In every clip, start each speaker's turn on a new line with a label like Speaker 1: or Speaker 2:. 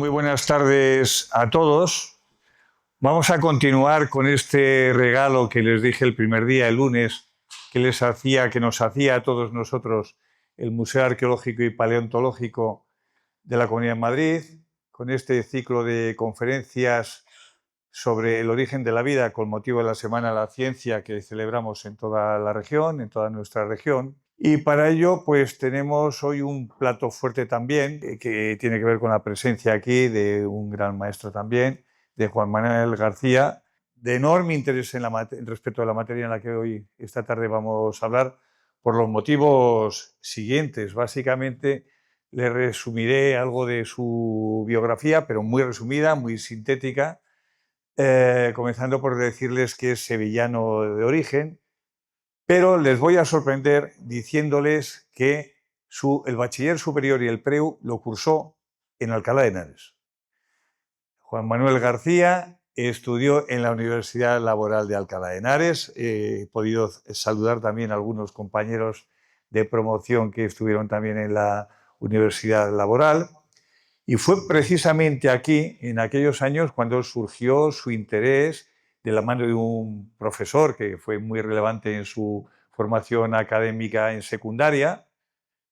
Speaker 1: Muy buenas tardes a todos. Vamos a continuar con este regalo que les dije el primer día, el lunes, que nos hacía a todos nosotros el Museo Arqueológico y Paleontológico de la Comunidad de Madrid, con este ciclo de conferencias sobre el origen de la vida con motivo de la Semana de la Ciencia que celebramos en toda la región, en toda nuestra región. Y para ello, pues tenemos hoy un plato fuerte también, que tiene que ver con la presencia aquí de un gran maestro también, de Juan Manuel García, de enorme interés respecto a la materia en la que hoy, esta tarde, vamos a hablar, por los motivos siguientes. Básicamente, le resumiré algo de su biografía, pero muy resumida, muy sintética, comenzando por decirles que es sevillano de origen, pero les voy a sorprender diciéndoles que el bachiller superior y el PREU lo cursó en Alcalá de Henares. Juan Manuel García estudió en la Universidad Laboral de Alcalá de Henares. He podido saludar también a algunos compañeros de promoción que estuvieron también en la Universidad Laboral. Y fue precisamente aquí, en aquellos años, cuando surgió su interés de la mano de un profesor que fue muy relevante en su formación académica en secundaria,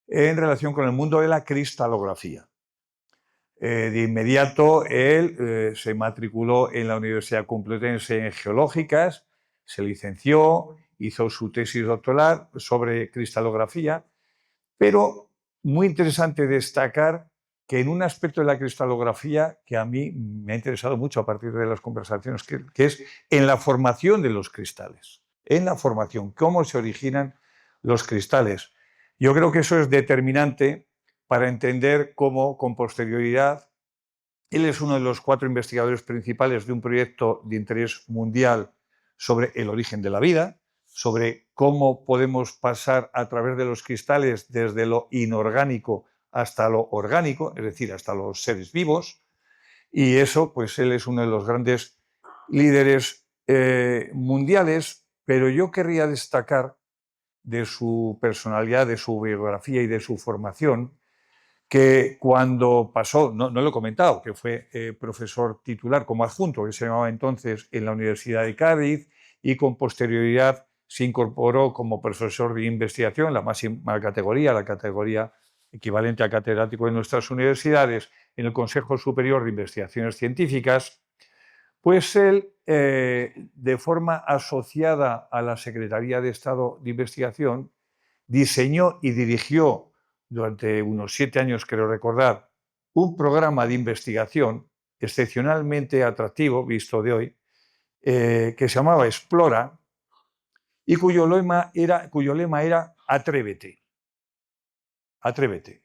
Speaker 1: en relación con el mundo de la cristalografía. De inmediato, él se matriculó en la Universidad Complutense en Geológicas, se licenció, hizo su tesis doctoral sobre cristalografía, pero muy interesante destacar que en un aspecto de la cristalografía que a mí me ha interesado mucho a partir de las conversaciones, que es en la formación de los cristales, en la formación, cómo se originan los cristales. Yo creo que eso es determinante para entender cómo, con posterioridad, él es uno de los 4 investigadores principales de un proyecto de interés mundial sobre el origen de la vida, sobre cómo podemos pasar a través de los cristales desde lo inorgánico hasta lo orgánico, es decir, hasta los seres vivos. Y eso, pues él es uno de los grandes líderes mundiales, pero yo querría destacar de su personalidad, de su biografía y de su formación, que cuando pasó, no lo he comentado, que fue profesor titular como adjunto, que se llamaba entonces, en la Universidad de Cádiz, y con posterioridad se incorporó como profesor de investigación, la máxima categoría, la categoría equivalente a catedrático en nuestras universidades, en el Consejo Superior de Investigaciones Científicas. Pues él, de forma asociada a la Secretaría de Estado de Investigación, diseñó y dirigió durante unos 7 años, creo recordar, un programa de investigación excepcionalmente atractivo, visto de hoy, que se llamaba Explora, y cuyo lema era Atrévete. Atrévete.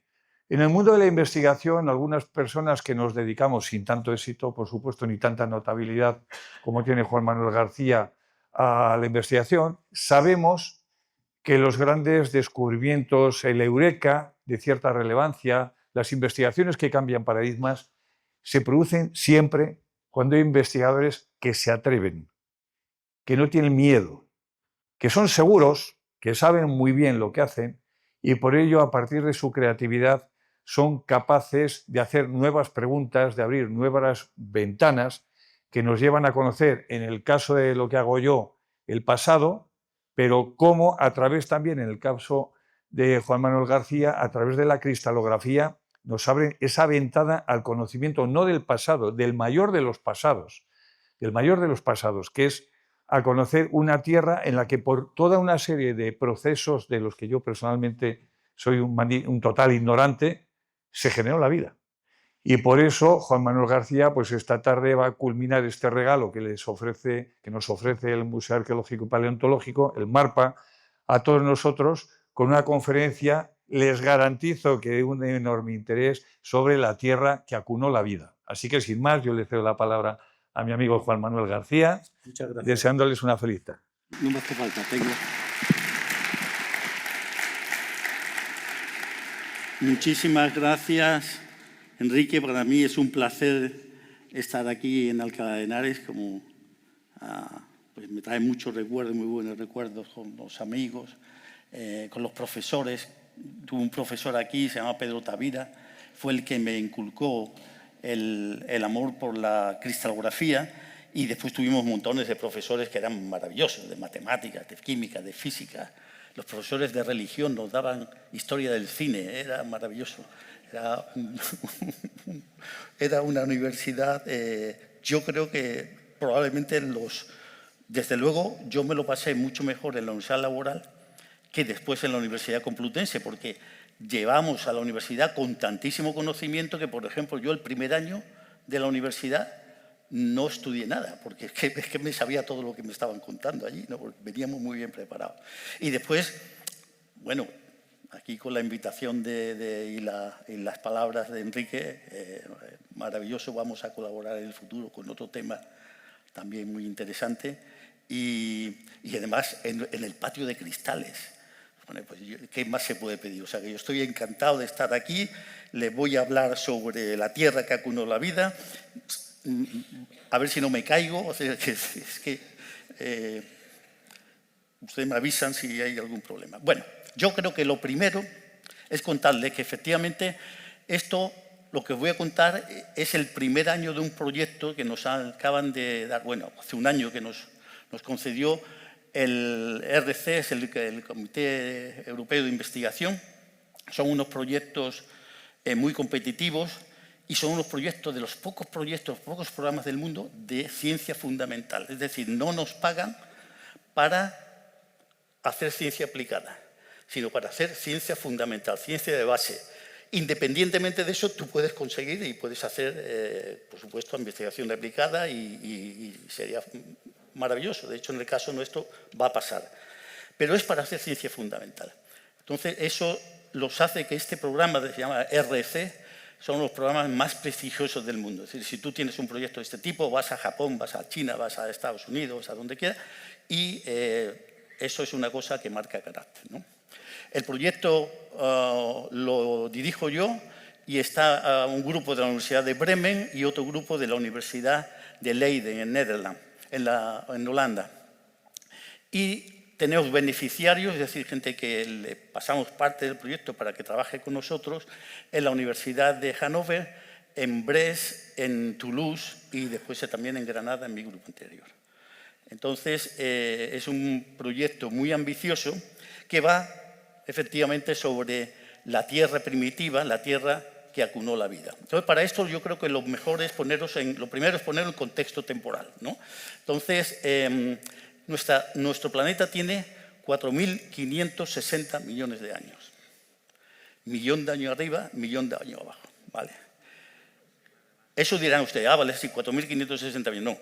Speaker 1: En el mundo de la investigación, algunas personas que nos dedicamos sin tanto éxito, por supuesto, ni tanta notabilidad como tiene Juan Manuel García a la investigación, sabemos que los grandes descubrimientos, el eureka de cierta relevancia, las investigaciones que cambian paradigmas, se producen siempre cuando hay investigadores que se atreven, que no tienen miedo, que son seguros, que saben muy bien lo que hacen y por ello, a partir de su creatividad, son capaces de hacer nuevas preguntas, de abrir nuevas ventanas que nos llevan a conocer, en el caso de lo que hago yo, el pasado, pero cómo a través también, en el caso de Juan Manuel García, a través de la cristalografía, nos abren esa ventana al conocimiento no del pasado, del mayor de los pasados, que es a conocer una tierra en la que por toda una serie de procesos de los que yo personalmente soy un total ignorante, se generó la vida. Y por eso Juan Manuel García, pues esta tarde va a culminar este regalo que nos ofrece el Museo Arqueológico y Paleontológico, el MARPA, a todos nosotros, con una conferencia, les garantizo que de un enorme interés, sobre la tierra que acunó la vida. Así que sin más, yo le cedo la palabra a mi amigo Juan Manuel García, deseándoles una feliz tarde.
Speaker 2: No me hace falta, tengo. Muchísimas gracias, Enrique. Para mí es un placer estar aquí en Alcalá de Henares. Pues me trae muchos recuerdos, muy buenos recuerdos con los amigos, con los profesores. Tuve un profesor aquí, se llama Pedro Tavira, fue el que me inculcó el amor por la cristalografía, y después tuvimos montones de profesores que eran maravillosos, de matemáticas, de química, de física. Los profesores de religión nos daban historia del cine, era maravilloso. Era una universidad, yo creo que probablemente desde luego yo me lo pasé mucho mejor en la Universidad Laboral que después en la Universidad Complutense, porque llevamos a la universidad con tantísimo conocimiento que, por ejemplo, yo el primer año de la universidad no estudié nada, porque es que me sabía todo lo que me estaban contando allí, ¿no? Porque veníamos muy bien preparados. Y después, bueno, aquí con la invitación y las palabras de Enrique, maravilloso, vamos a colaborar en el futuro con otro tema también muy interesante. Y además en el patio de cristales. Bueno, pues ¿qué más se puede pedir? O sea, que yo estoy encantado de estar aquí, les voy a hablar sobre la tierra que acunó la vida, a ver si no me caigo, o sea, ustedes me avisan si hay algún problema. Bueno, yo creo que lo primero es contarles que efectivamente esto, lo que os voy a contar, es el primer año de un proyecto que nos acaban de dar, bueno, hace un año que nos concedió el RC, es el Comité Europeo de Investigación. Son unos proyectos muy competitivos y son unos proyectos de los pocos programas del mundo de ciencia fundamental. Es decir, no nos pagan para hacer ciencia aplicada, sino para hacer ciencia fundamental, ciencia de base. Independientemente de eso, tú puedes conseguir y puedes hacer, por supuesto, investigación aplicada y sería maravilloso. De hecho, en el caso nuestro va a pasar. Pero es para hacer ciencia fundamental. Entonces, eso los hace que este programa que se llama RC son los programas más prestigiosos del mundo. Es decir, si tú tienes un proyecto de este tipo, vas a Japón, vas a China, vas a Estados Unidos, a donde quiera, y eso es una cosa que marca carácter, ¿no? El proyecto lo dirijo yo y está un grupo de la Universidad de Bremen y otro grupo de la Universidad de Leiden, en Nederland, en Holanda. Y tenemos beneficiarios, es decir, gente que le pasamos parte del proyecto para que trabaje con nosotros en la Universidad de Hannover, en Brest, en Toulouse y después también en Granada, en mi grupo anterior. Entonces, es un proyecto muy ambicioso que va efectivamente sobre la tierra primitiva, la tierra que acunó la vida. Entonces, para esto yo creo que lo primero es ponerlo en contexto temporal, ¿no? Entonces, nuestro planeta tiene 4.560 millones de años. Millón de años arriba, millón de años abajo, ¿vale? Eso dirán ustedes, vale, sí, 4.560 millones. No,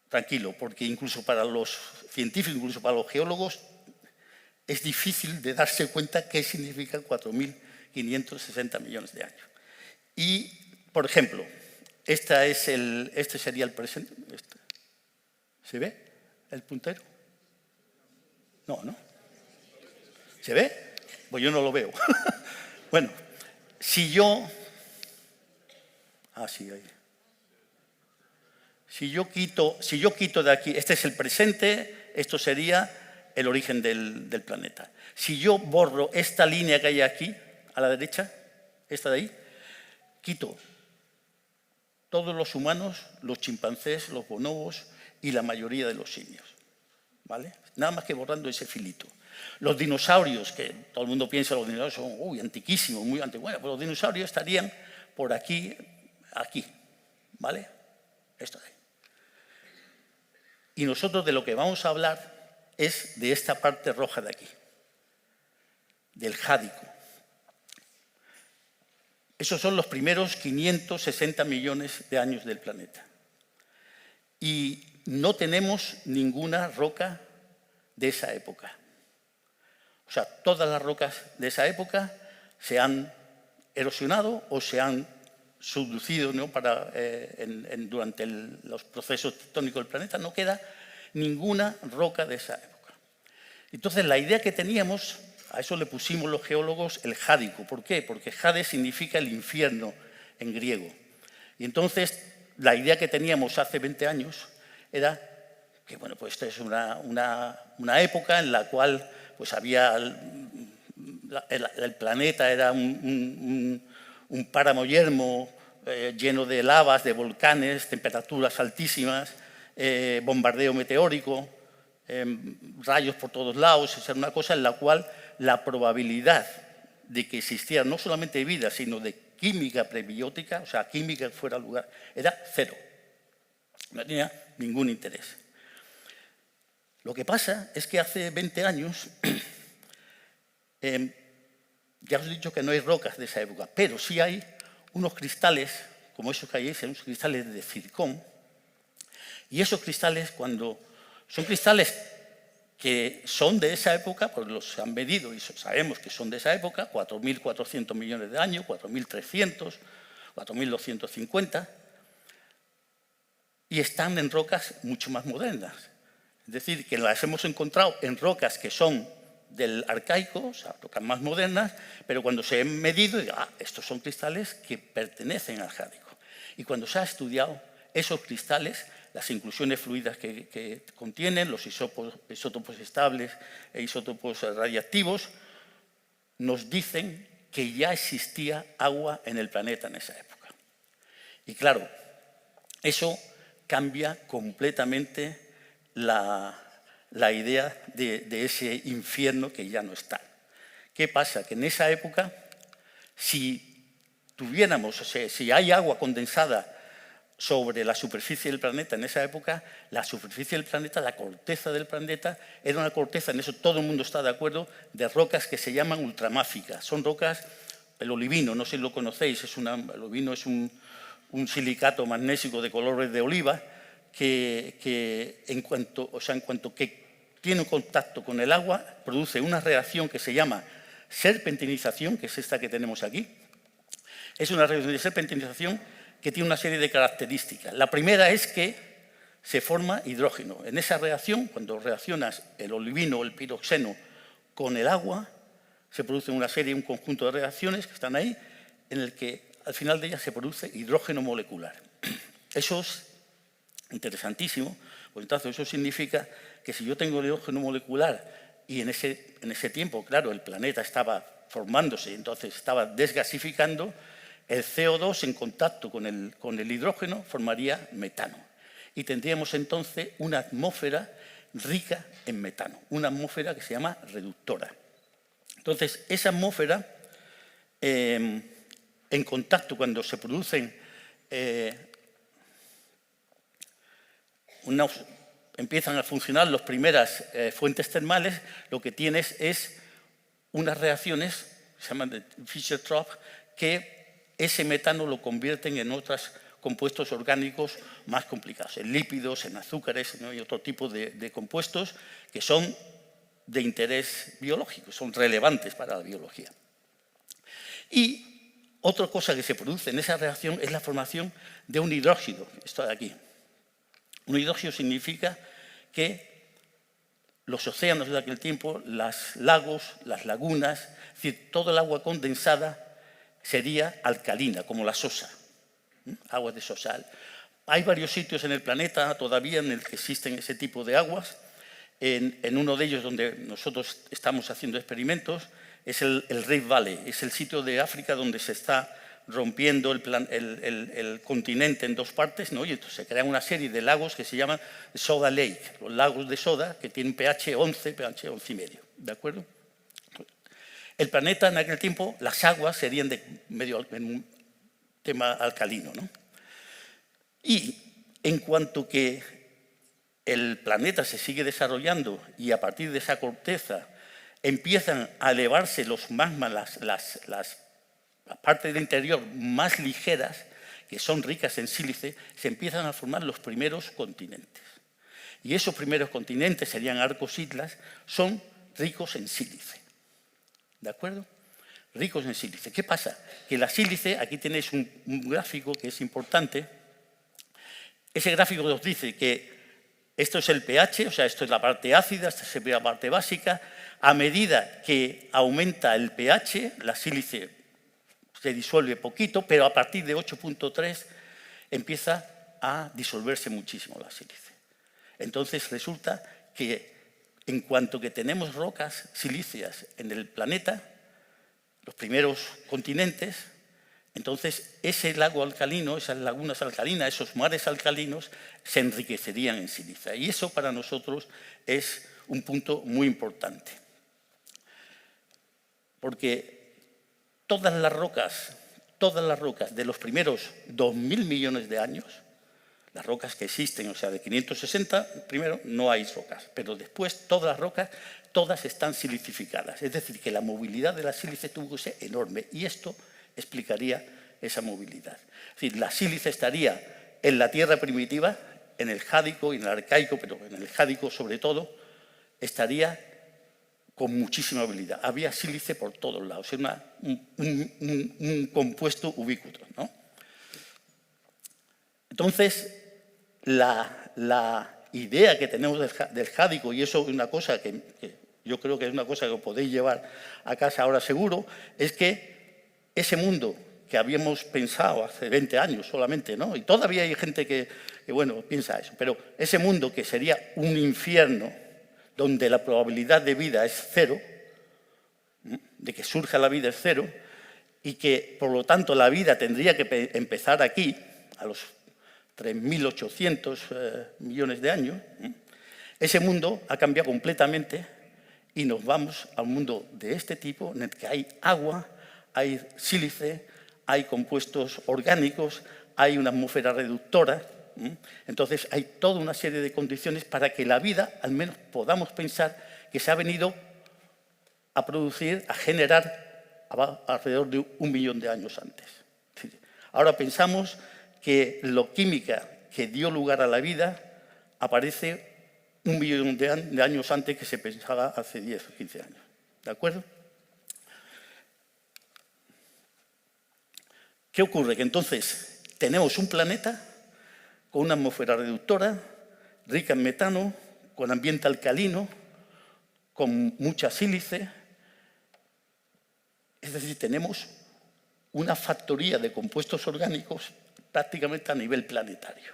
Speaker 2: tranquilo, porque incluso para los científicos, incluso para los geólogos, es difícil de darse cuenta qué significan 4.560 millones de años. Y, por ejemplo, este sería el presente. ¿Se ve el puntero? No, ¿no? ¿Se ve? Pues yo no lo veo. Bueno, si yo... Ah, sí, ahí. Si yo quito de aquí, este es el presente, esto sería el origen del planeta. Si yo borro esta línea que hay aquí, a la derecha, esta de ahí, quito todos los humanos, los chimpancés, los bonobos y la mayoría de los simios, ¿vale? Nada más que borrando ese filito. Los dinosaurios, que todo el mundo piensa que los dinosaurios son antiquísimos, muy antiguos. Bueno, pues los dinosaurios estarían por aquí, ¿vale? Esto de ahí. Y nosotros de lo que vamos a hablar es de esta parte roja de aquí, del jádico. Esos son los primeros 560 millones de años del planeta. Y no tenemos ninguna roca de esa época. O sea, todas las rocas de esa época se han erosionado o se han subducido, ¿no? Durante los procesos tectónicos del planeta. No queda ninguna roca de esa época. Entonces, la idea que teníamos, a eso le pusimos los geólogos el jádico. ¿Por qué? Porque jade significa el infierno en griego. Y entonces, la idea que teníamos hace 20 años era que, bueno, pues esta es una época en la cual pues había el planeta era un páramo yermo lleno de lavas, de volcanes, temperaturas altísimas, bombardeo meteórico, rayos por todos lados. Es una cosa en la cual la probabilidad de que existiera no solamente vida, sino de química prebiótica, o sea, química que fuera lugar, era cero. No tenía ningún interés. Lo que pasa es que hace 20 años, ya os he dicho que no hay rocas de esa época, pero sí hay unos cristales, como esos que hay, son unos cristales de zircón, y esos cristales, cuando son cristales que son de esa época, pues los han medido y sabemos que son de esa época, 4.400 millones de años, 4.300, 4.250, y están en rocas mucho más modernas. Es decir, que las hemos encontrado en rocas que son del arcaico, o sea, rocas más modernas, pero cuando se han medido, estos son cristales que pertenecen al jádico. Y cuando se ha estudiado esos cristales, las inclusiones fluidas que contienen, los isótopos estables e isótopos radiactivos, nos dicen que ya existía agua en el planeta en esa época. Y claro, eso cambia completamente la idea de ese infierno que ya no está. ¿Qué pasa? Que en esa época, si tuviéramos, o sea, si hay agua condensada sobre la superficie del planeta en esa época, la superficie del planeta, la corteza del planeta, era una corteza, en eso todo el mundo está de acuerdo, de rocas que se llaman ultramáficas. Son rocas, el olivino, no sé si lo conocéis, el olivino es un silicato magnésico de color verde oliva que en cuanto que tiene contacto con el agua, produce una reacción que se llama serpentinización, que es esta que tenemos aquí. Es una reacción de serpentinización que tiene una serie de características. La primera es que se forma hidrógeno. En esa reacción, cuando reaccionas el olivino o el piroxeno con el agua, se produce un conjunto de reacciones que están ahí, en el que al final de ellas se produce hidrógeno molecular. Eso es interesantísimo, pues entonces eso significa que si yo tengo el hidrógeno molecular y en ese tiempo, claro, el planeta estaba formándose, entonces estaba desgasificando, el CO2 en contacto con el hidrógeno formaría metano. Y tendríamos entonces una atmósfera rica en metano, una atmósfera que se llama reductora. Entonces, esa atmósfera, en contacto cuando se producen, empiezan a funcionar las primeras fuentes termales, lo que tienes es unas reacciones, se llaman de Fischer-Tropsch, que ese metano lo convierten en otros compuestos orgánicos más complicados, en lípidos, en azúcares, ¿no? Y otro tipo de compuestos que son de interés biológico, son relevantes para la biología. Y otra cosa que se produce en esa reacción es la formación de un hidróxido, esto de aquí. Un hidróxido significa que los océanos de aquel tiempo, los lagos, las lagunas, es decir, todo el agua condensada sería alcalina, como la sosa, aguas de sosal. Hay varios sitios en el planeta todavía en el que existen ese tipo de aguas. En uno de ellos donde nosotros estamos haciendo experimentos es el Rift Valley, es el sitio de África donde se está rompiendo el continente en dos partes, ¿no? Y entonces se crean una serie de lagos que se llaman Soda Lake, los lagos de soda que tienen pH 11, pH 11,5, ¿de acuerdo? El planeta en aquel tiempo, las aguas serían en un tema alcalino, ¿no? Y en cuanto que el planeta se sigue desarrollando y a partir de esa corteza empiezan a elevarse los magmas, las partes del interior más ligeras, que son ricas en sílice, se empiezan a formar los primeros continentes. Y esos primeros continentes, serían arcos islas, son ricos en sílice. ¿De acuerdo? Ricos en sílice. ¿Qué pasa? Que la sílice, aquí tenéis un gráfico que es importante. Ese gráfico os dice que esto es el pH, o sea, esto es la parte ácida, esta es la parte básica. A medida que aumenta el pH, la sílice se disuelve poquito, pero a partir de 8,3 empieza a disolverse muchísimo la sílice. Entonces resulta que en cuanto que tenemos rocas silíceas en el planeta, los primeros continentes, entonces ese lago alcalino, esas lagunas alcalinas, esos mares alcalinos, se enriquecerían en sílice. Y eso para nosotros es un punto muy importante. Porque todas las rocas de los primeros 2.000 millones de años, las rocas que existen, o sea, de 560, primero no hay rocas, pero después todas las rocas, todas están silicificadas. Es decir, que la movilidad de la sílice tuvo que ser enorme y esto explicaría esa movilidad. Es decir, la sílice estaría en la Tierra primitiva, en el Jádico y en el Arcaico, pero en el Jádico sobre todo, estaría con muchísima habilidad. Había sílice por todos lados, era un compuesto ubíquo, ¿no? Entonces, la idea que tenemos del Jádico, y eso es una cosa que yo creo que es una cosa que podéis llevar a casa ahora seguro, es que ese mundo que habíamos pensado hace 20 años solamente, ¿no? Y todavía hay gente que bueno, piensa eso, pero ese mundo que sería un infierno, donde la probabilidad de vida es cero, de que surja la vida es cero, y que, por lo tanto, la vida tendría que empezar aquí, a los 3.800 millones de años, ese mundo ha cambiado completamente y nos vamos a un mundo de este tipo, en el que hay agua, hay sílice, hay compuestos orgánicos, hay una atmósfera reductora. Entonces, hay toda una serie de condiciones para que la vida, al menos podamos pensar que se ha venido a producir, a generar alrededor de 1 millón de años antes. Ahora pensamos que la química que dio lugar a la vida aparece 1 millón de años antes que se pensaba hace 10 o 15 años. ¿De acuerdo? ¿Qué ocurre? Que entonces tenemos un planeta con una atmósfera reductora, rica en metano, con ambiente alcalino, con mucha sílice. Es decir, tenemos una factoría de compuestos orgánicos prácticamente a nivel planetario.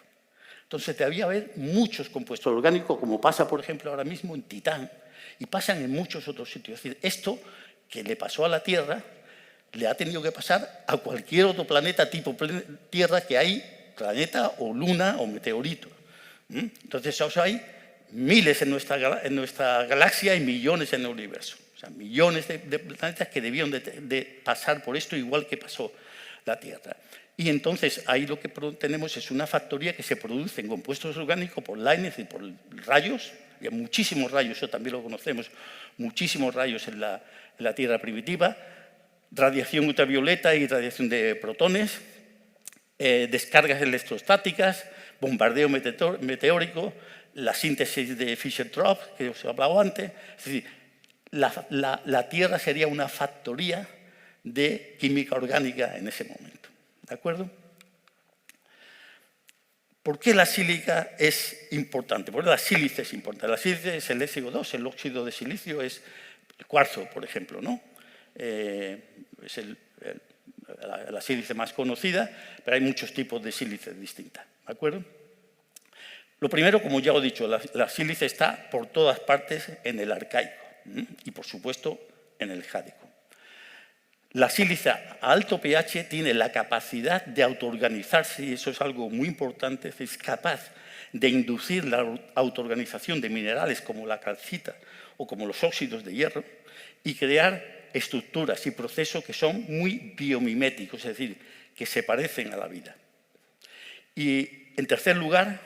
Speaker 2: Entonces, debía haber muchos compuestos orgánicos, como pasa, por ejemplo, ahora mismo en Titán, y pasan en muchos otros sitios. Es decir, esto que le pasó a la Tierra, le ha tenido que pasar a cualquier otro planeta tipo Tierra que hay, planeta o luna o meteorito. Entonces, hay miles en nuestra galaxia y millones en el universo. O sea, millones de planetas que debieron de pasar por esto, igual que pasó la Tierra. Y entonces ahí lo que tenemos es una factoría que se produce en compuestos orgánicos por LINES y por rayos. Había muchísimos rayos, eso también lo conocemos, muchísimos rayos en la Tierra primitiva, radiación ultravioleta y radiación de protones, descargas electrostáticas, bombardeo meteórico, la síntesis de Fischer-Tropsch, que os he hablado antes. Es decir, la Tierra sería una factoría de química orgánica en ese momento. ¿De acuerdo? ¿Por qué la sílica es importante? ¿Por qué la sílice es importante? La sílice es el SiO2, el óxido de silicio es el cuarzo, por ejemplo, ¿no? Es la sílice más conocida, pero hay muchos tipos de sílice distintas. ¿De acuerdo? Lo primero, como ya os he dicho, la sílice está por todas partes en el arcaico y, por supuesto, en el jádico. La sílice a alto pH tiene la capacidad de autoorganizarse, y eso es algo muy importante, es capaz de inducir la autoorganización de minerales como la calcita o como los óxidos de hierro y crear estructuras y procesos que son muy biomiméticos, es decir, que se parecen a la vida. Y, en tercer lugar,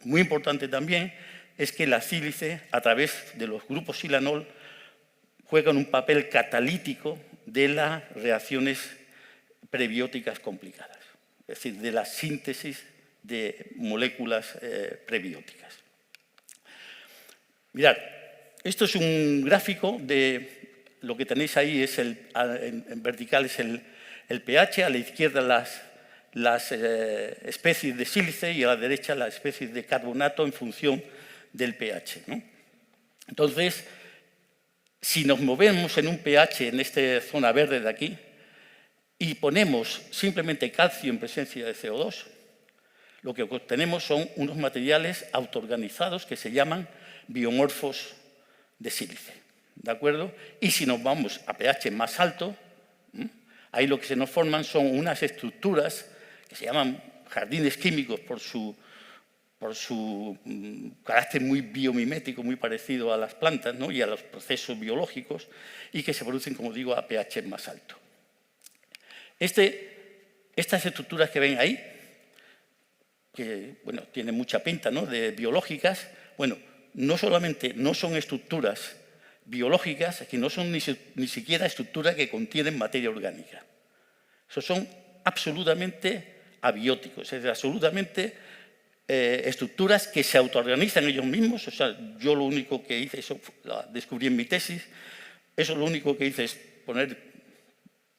Speaker 2: muy importante también, es que la sílice, a través de los grupos silanol, juegan un papel catalítico de las reacciones prebióticas complicadas, es decir, de la síntesis de moléculas prebióticas. Mirad, esto es un gráfico de lo que tenéis ahí, en vertical es el pH, a la izquierda las especies de sílice y a la derecha las especies de carbonato en función del pH, ¿no? Entonces, si nos movemos en un pH en esta zona verde de aquí y ponemos simplemente calcio en presencia de CO2, lo que obtenemos son unos materiales autoorganizados que se llaman biomorfos de sílice. ¿De acuerdo? Y si nos vamos a pH más alto, Ahí lo que se nos forman son unas estructuras que se llaman jardines químicos por su carácter muy biomimético, muy parecido a las plantas, ¿no? Y a los procesos biológicos, y que se producen, como digo, a pH más alto. Estas estructuras que ven ahí, que bueno, tienen mucha pinta, ¿no?, de biológicas, bueno, no solamente no son estructuras biológicas, que no son ni siquiera estructuras que contienen materia orgánica. Eso son absolutamente abióticos, es decir, absolutamente estructuras que se autoorganizan ellos mismos. O sea, yo lo único que hice, eso lo descubrí en mi tesis, eso lo único que hice es poner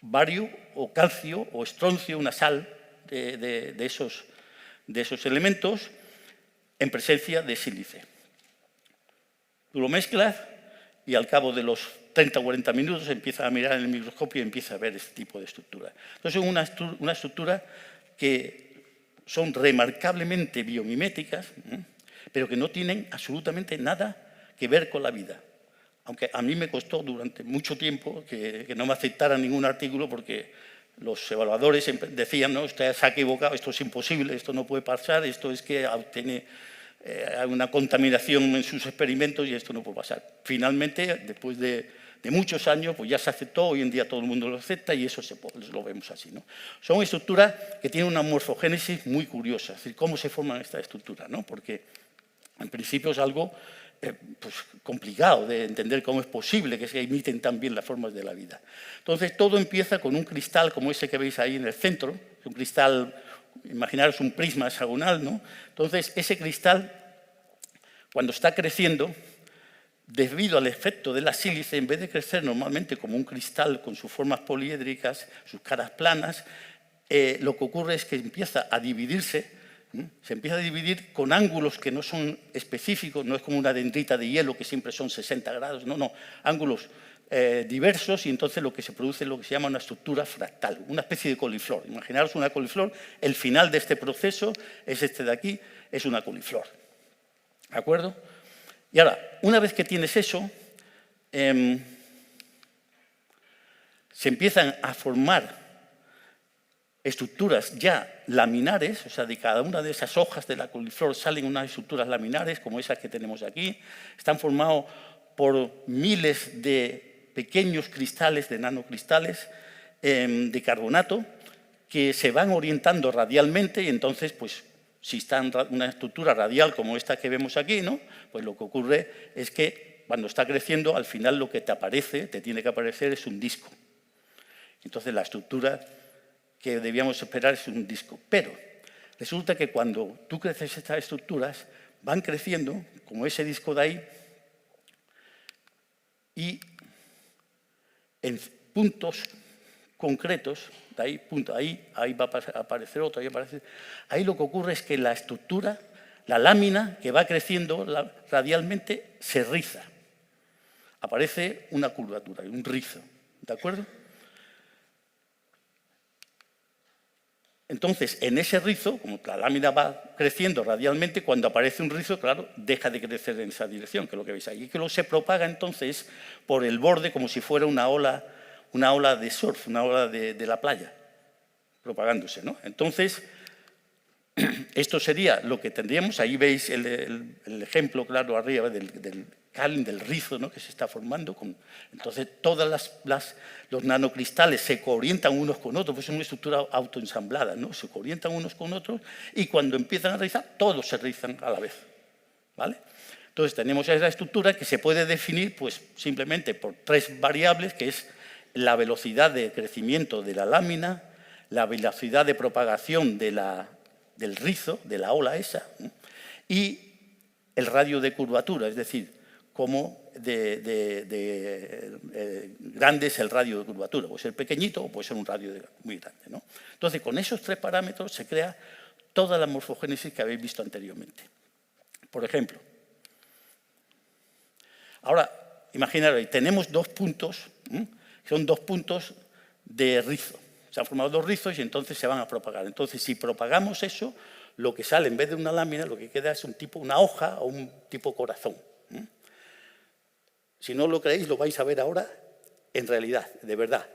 Speaker 2: bario o calcio o estroncio, una sal de esos elementos en presencia de sílice. Tú lo mezclas y al cabo de los 30 o 40 minutos empieza a mirar en el microscopio y empieza a ver este tipo de estructura. Entonces, es una estructura que son remarcablemente biomiméticas, pero que no tienen absolutamente nada que ver con la vida. Aunque a mí me costó durante mucho tiempo que no me aceptaran ningún artículo, porque los evaluadores decían, no, usted se ha equivocado, esto es imposible, esto no puede pasar, esto es que tiene una contaminación en sus experimentos y esto no puede pasar. Finalmente, después de muchos años, pues ya se aceptó, hoy en día todo el mundo lo acepta y eso lo vemos así, ¿no? Son estructuras que tienen una morfogénesis muy curiosa, es decir, cómo se forman estas estructuras, ¿no? Porque en principio es algo pues, complicado de entender cómo es posible que se imiten tan bien las formas de la vida. Entonces, todo empieza con un cristal como ese que veis ahí en el centro, un cristal, imaginaros un prisma hexagonal, ¿no? Entonces, ese cristal, cuando está creciendo, debido al efecto de la sílice, en vez de crecer normalmente como un cristal con sus formas poliédricas, sus caras planas, lo que ocurre es que empieza a dividirse, se empieza a dividir con ángulos que no son específicos, no es como una dendrita de hielo que siempre son 60 grados, no, ángulos diversos, y entonces lo que se produce es lo que se llama una estructura fractal, una especie de coliflor. Imaginaros una coliflor, el final de este proceso es este de aquí, es una coliflor. ¿De acuerdo? Y ahora, una vez que tienes eso, se empiezan a formar estructuras ya laminares, o sea, de cada una de esas hojas de la coliflor salen unas estructuras laminares, como esas que tenemos aquí. Están formados por miles de pequeños cristales, de nanocristales de carbonato, que se van orientando radialmente y entonces, pues, si está en una estructura radial como esta que vemos aquí, ¿no?, pues lo que ocurre es que cuando está creciendo, al final lo que te tiene que aparecer es un disco. Entonces la estructura que debíamos esperar es un disco. Pero resulta que cuando tú creces estas estructuras, van creciendo, como ese disco de ahí, y en puntos concretos, de ahí, ahí va a aparecer otro, ahí lo que ocurre es que la estructura, la lámina que va creciendo radialmente, se riza. Aparece una curvatura, un rizo, ¿de acuerdo? Entonces, en ese rizo, como la lámina va creciendo radialmente, cuando aparece un rizo, claro, deja de crecer en esa dirección, que es lo que veis ahí. Y que lo se propaga entonces por el borde como si fuera una ola de surf, una ola de la playa, propagándose, ¿no? Entonces, esto sería lo que tendríamos. Ahí veis el ejemplo claro arriba del cáliz, del rizo, ¿no?, que se está formando. Entonces, todos los nanocristales se coorientan unos con otros, pues es una estructura autoensamblada, ¿no? Se coorientan unos con otros y cuando empiezan a rizar, todos se rizan a la vez, ¿vale? Entonces, tenemos esa estructura que se puede definir pues, simplemente por tres variables, que es la velocidad de crecimiento de la lámina, la velocidad de propagación del rizo, de la ola esa, y el radio de curvatura, es decir, cómo grande es el radio de curvatura. Puede ser pequeñito o puede ser un radio muy grande, ¿no? Entonces, con esos tres parámetros se crea toda la morfogénesis que habéis visto anteriormente. Por ejemplo, ahora, imaginaros, tenemos dos puntos, son dos puntos de rizo. Se han formado dos rizos y entonces se van a propagar. Entonces, si propagamos eso, lo que sale en vez de una lámina, lo que queda es una hoja o un tipo corazón. Si no lo creéis, lo vais a ver ahora en realidad, de verdad,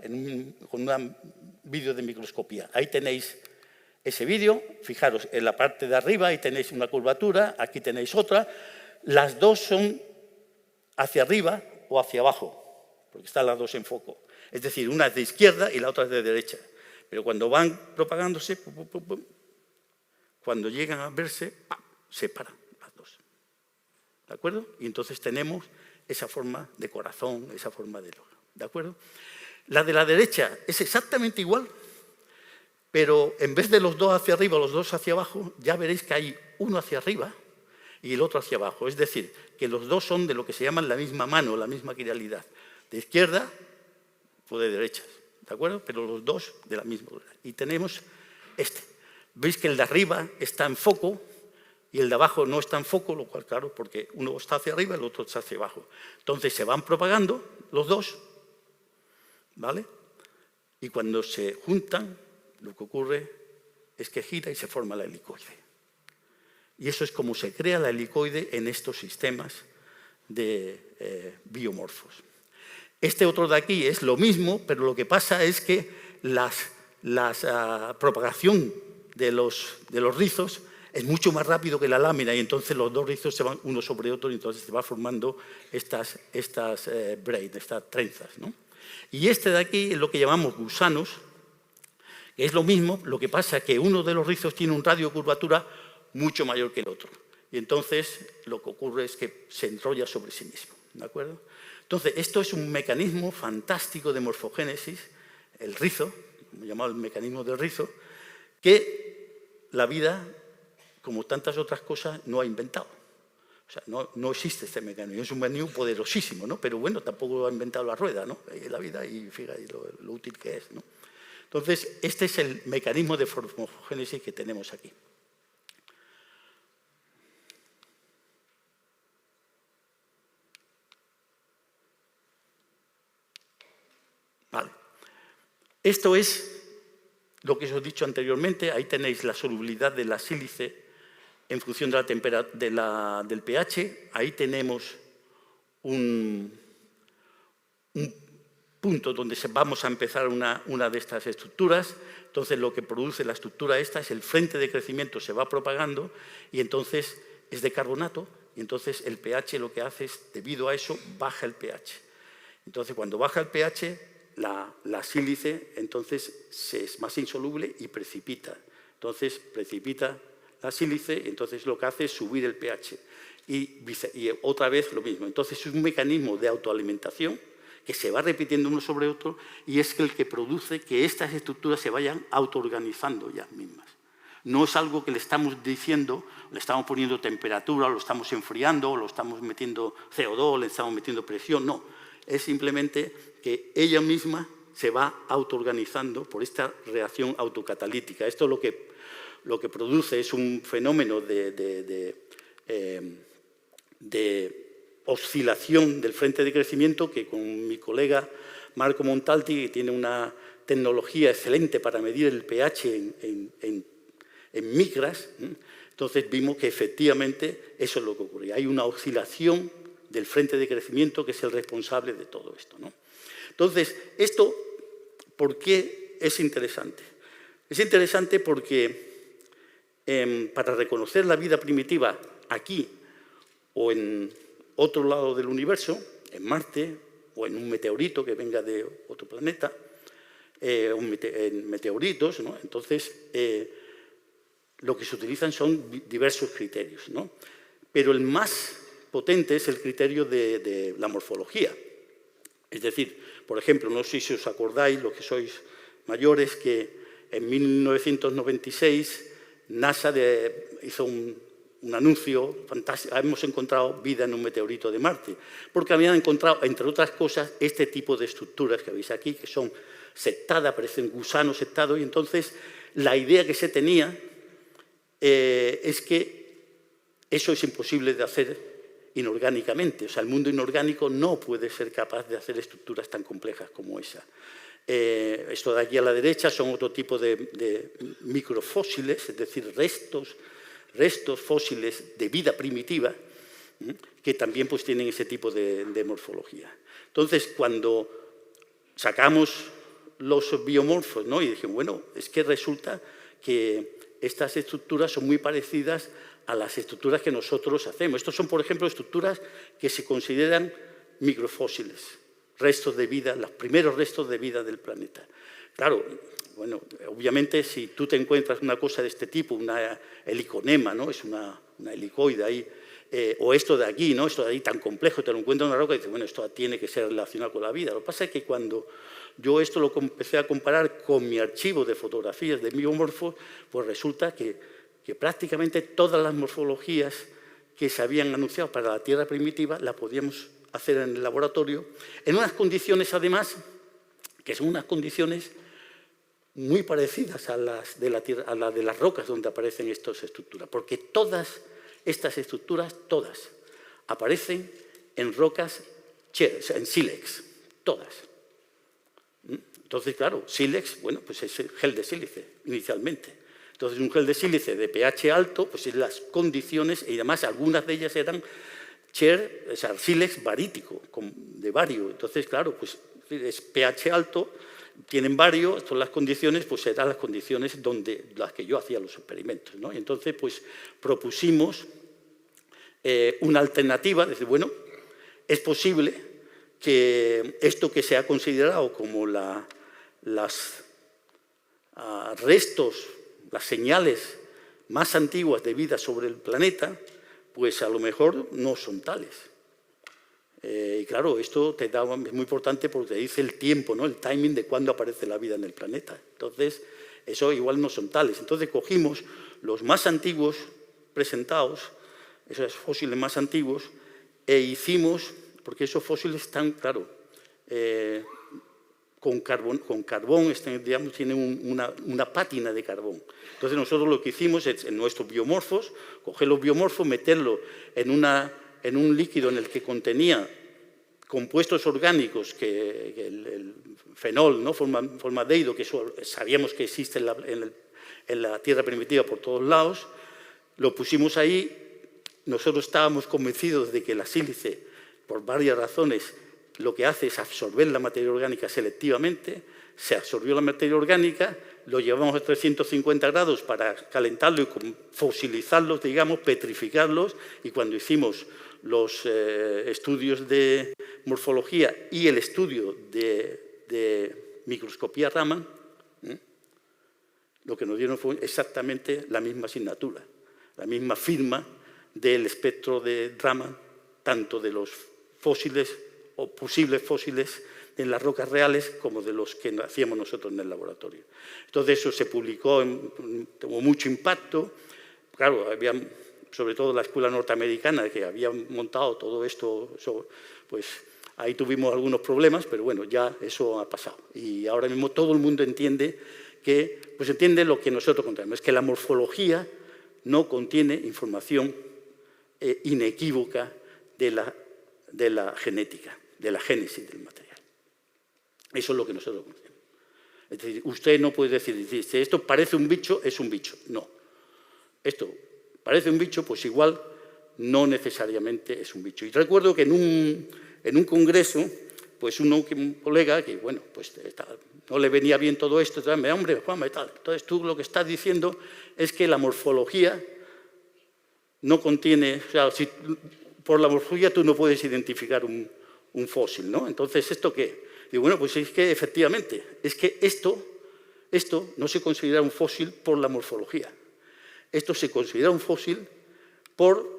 Speaker 2: con una vídeo de microscopía. Ahí tenéis ese vídeo, fijaros, en la parte de arriba ahí tenéis una curvatura, aquí tenéis otra. Las dos son hacia arriba o hacia abajo, porque están las dos en foco. Es decir, una es de izquierda y la otra es de derecha. Pero cuando van propagándose, cuando llegan a verse, se paran las dos. ¿De acuerdo? Y entonces tenemos esa forma de corazón, esa forma de loro. ¿De acuerdo? La de la derecha es exactamente igual, pero en vez de los dos hacia arriba, los dos hacia abajo, ya veréis que hay uno hacia arriba y el otro hacia abajo. Es decir, que los dos son de lo que se llaman la misma mano, la misma quiralidad. De izquierda o de derecha, ¿de acuerdo? Pero los dos de la misma. Y tenemos este. Veis que el de arriba está en foco y el de abajo no está en foco, lo cual, claro, porque uno está hacia arriba y el otro está hacia abajo. Entonces se van propagando los dos, ¿vale? Y cuando se juntan, lo que ocurre es que gira y se forma la helicoide. Y eso es como se crea la helicoide en estos sistemas de biomorfos. Este otro de aquí es lo mismo, pero lo que pasa es que la propagación de los rizos es mucho más rápido que la lámina y entonces los dos rizos se van uno sobre otro y entonces se va formando estas braids, estas trenzas, ¿no? Y este de aquí es lo que llamamos gusanos, que es lo mismo, lo que pasa es que uno de los rizos tiene un radio de curvatura mucho mayor que el otro. Y entonces lo que ocurre es que se enrolla sobre sí mismo, ¿de acuerdo? Entonces, esto es un mecanismo fantástico de morfogénesis, el rizo, llamado el mecanismo del rizo, que la vida, como tantas otras cosas, no ha inventado. O sea, no existe este mecanismo. Es un mecanismo poderosísimo, ¿no? Pero bueno, tampoco ha inventado la rueda, ¿no? La vida y fíjate lo útil que es, ¿no? Entonces, este es el mecanismo de morfogénesis que tenemos aquí. Vale. Esto es lo que os he dicho anteriormente. Ahí tenéis la solubilidad de la sílice en función de la temperatura del pH. Ahí tenemos un punto donde vamos a empezar una de estas estructuras. Entonces, lo que produce la estructura esta es el frente de crecimiento, se va propagando y entonces es de carbonato y entonces el pH lo que hace es, debido a eso, baja el pH. Entonces, cuando baja el pH, la sílice entonces es más insoluble y precipita. Entonces, precipita la sílice, entonces lo que hace es subir el pH. Y otra vez lo mismo. Entonces, es un mecanismo de autoalimentación que se va repitiendo uno sobre otro y es el que produce que estas estructuras se vayan autoorganizando ellas mismas. No es algo que le estamos diciendo, le estamos poniendo temperatura, lo estamos enfriando, lo estamos metiendo CO2, le estamos metiendo presión, no. Es simplemente que ella misma se va autoorganizando por esta reacción autocatalítica. Esto lo que produce es un fenómeno de oscilación del frente de crecimiento que con mi colega Marco Montalti, que tiene una tecnología excelente para medir el pH en micras, entonces vimos que efectivamente eso es lo que ocurría. Hay una oscilación del frente de crecimiento que es el responsable de todo esto, ¿no? Entonces, esto, ¿por qué es interesante? Es interesante porque para reconocer la vida primitiva aquí o en otro lado del universo, en Marte o en un meteorito que venga de otro planeta, en meteoritos, ¿no? Entonces, lo que se utilizan son diversos criterios, ¿no? Pero el más potente es el criterio de la morfología. Es decir, por ejemplo, no sé si os acordáis, los que sois mayores, que en 1996 NASA hizo un anuncio fantástico. Hemos encontrado vida en un meteorito de Marte, porque habían encontrado, entre otras cosas, este tipo de estructuras que veis aquí, que son septadas, parecen gusanos septados, y entonces la idea que se tenía es que eso es imposible de hacer inorgánicamente. O sea, el mundo inorgánico no puede ser capaz de hacer estructuras tan complejas como esa. Esto de aquí a la derecha son otro tipo de microfósiles, es decir, restos fósiles de vida primitiva, que también pues, tienen ese tipo de morfología. Entonces, cuando sacamos los biomorfos, ¿no? Y dije, bueno, es que resulta que estas estructuras son muy parecidas a las estructuras que nosotros hacemos. Estos son, por ejemplo, estructuras que se consideran microfósiles, restos de vida, los primeros restos de vida del planeta. Claro, bueno, obviamente si tú te encuentras una cosa de este tipo, una heliconema, ¿no? Es una helicoide ahí, o esto de aquí, ¿no? Esto de ahí tan complejo, te lo encuentras en una roca y dices, bueno, esto tiene que ser relacionado con la vida. Lo que pasa es que cuando yo esto lo empecé a comparar con mi archivo de fotografías de biomorfos, pues resulta que prácticamente todas las morfologías que se habían anunciado para la Tierra primitiva las podíamos hacer en el laboratorio, en unas condiciones, además, que son unas condiciones muy parecidas a las de la Tierra, a las de las rocas donde aparecen estas estructuras, porque todas estas estructuras, todas, aparecen en rocas, en sílex, todas. Entonces, claro, sílex, bueno, pues es el gel de sílice, inicialmente. Entonces, un gel de sílice de pH alto, pues es las condiciones, y además algunas de ellas eran o sea, sílex barítico, de bario. Entonces, claro, pues es pH alto, tienen bario, son las condiciones, pues serán las condiciones donde las que yo hacía los experimentos, ¿no? Y entonces, pues propusimos una alternativa, decir, bueno, es posible que esto que se ha considerado como las restos, las señales más antiguas de vida sobre el planeta, pues a lo mejor no son tales. Y claro, esto es muy importante porque te dice el tiempo, ¿no? El timing de cuándo aparece la vida en el planeta. Entonces, eso igual no son tales. Entonces cogimos los más antiguos presentados, esos fósiles más antiguos, e hicimos, porque esos fósiles están, claro, con carbón digamos, tienen una pátina de carbón. Entonces nosotros lo que hicimos es, en nuestros biomorfos, coger los biomorfos, meterlo en un líquido en el que contenía compuestos orgánicos, que el fenol, ¿no? Formaldehído, que eso sabíamos que existe en la Tierra primitiva por todos lados, lo pusimos ahí. Nosotros estábamos convencidos de que la sílice, por varias razones, lo que hace es absorber la materia orgánica selectivamente. Se absorbió la materia orgánica, lo llevamos a 350 grados para calentarlo y fosilizarlos, digamos, petrificarlos, y cuando hicimos los estudios de morfología y el estudio de microscopía Raman, lo que nos dieron fue exactamente la misma asignatura, la misma firma del espectro de Raman, tanto de los fósiles o posibles fósiles en las rocas reales como de los que hacíamos nosotros en el laboratorio. Entonces eso se publicó, tuvo mucho impacto. Claro, había sobre todo la escuela norteamericana que había montado todo esto, pues ahí tuvimos algunos problemas, pero bueno, ya eso ha pasado. Y ahora mismo todo el mundo entiende lo que nosotros contamos, es que la morfología no contiene información inequívoca de la genética, de la génesis del material. Eso es lo que nosotros conocemos. Es decir, usted no puede decir, si esto parece un bicho, es un bicho. No. Esto parece un bicho, pues igual no necesariamente es un bicho. Y recuerdo que en un congreso, pues un colega que, bueno, pues no le venía bien todo esto, hombre, Juanma y tal. Entonces tú lo que estás diciendo es que la morfología no contiene, o sea, por la morfología tú no puedes identificar un fósil, ¿no? Entonces, ¿esto qué? Digo, bueno, pues es que efectivamente, es que esto no se considera un fósil por la morfología. Esto se considera un fósil por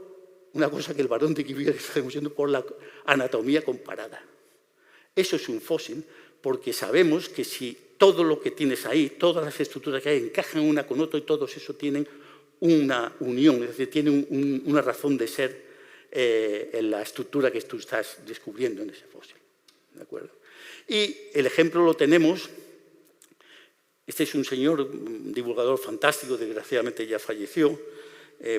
Speaker 2: una cosa que el Barón de Cuvier está diciendo, por la anatomía comparada. Eso es un fósil porque sabemos que si todo lo que tienes ahí, todas las estructuras que hay encajan una con otra y todos eso tienen una unión, es decir, tienen una razón de ser en la estructura que tú estás descubriendo en ese fósil. ¿De acuerdo? Y el ejemplo lo tenemos. Este es un señor, un divulgador fantástico, desgraciadamente ya falleció,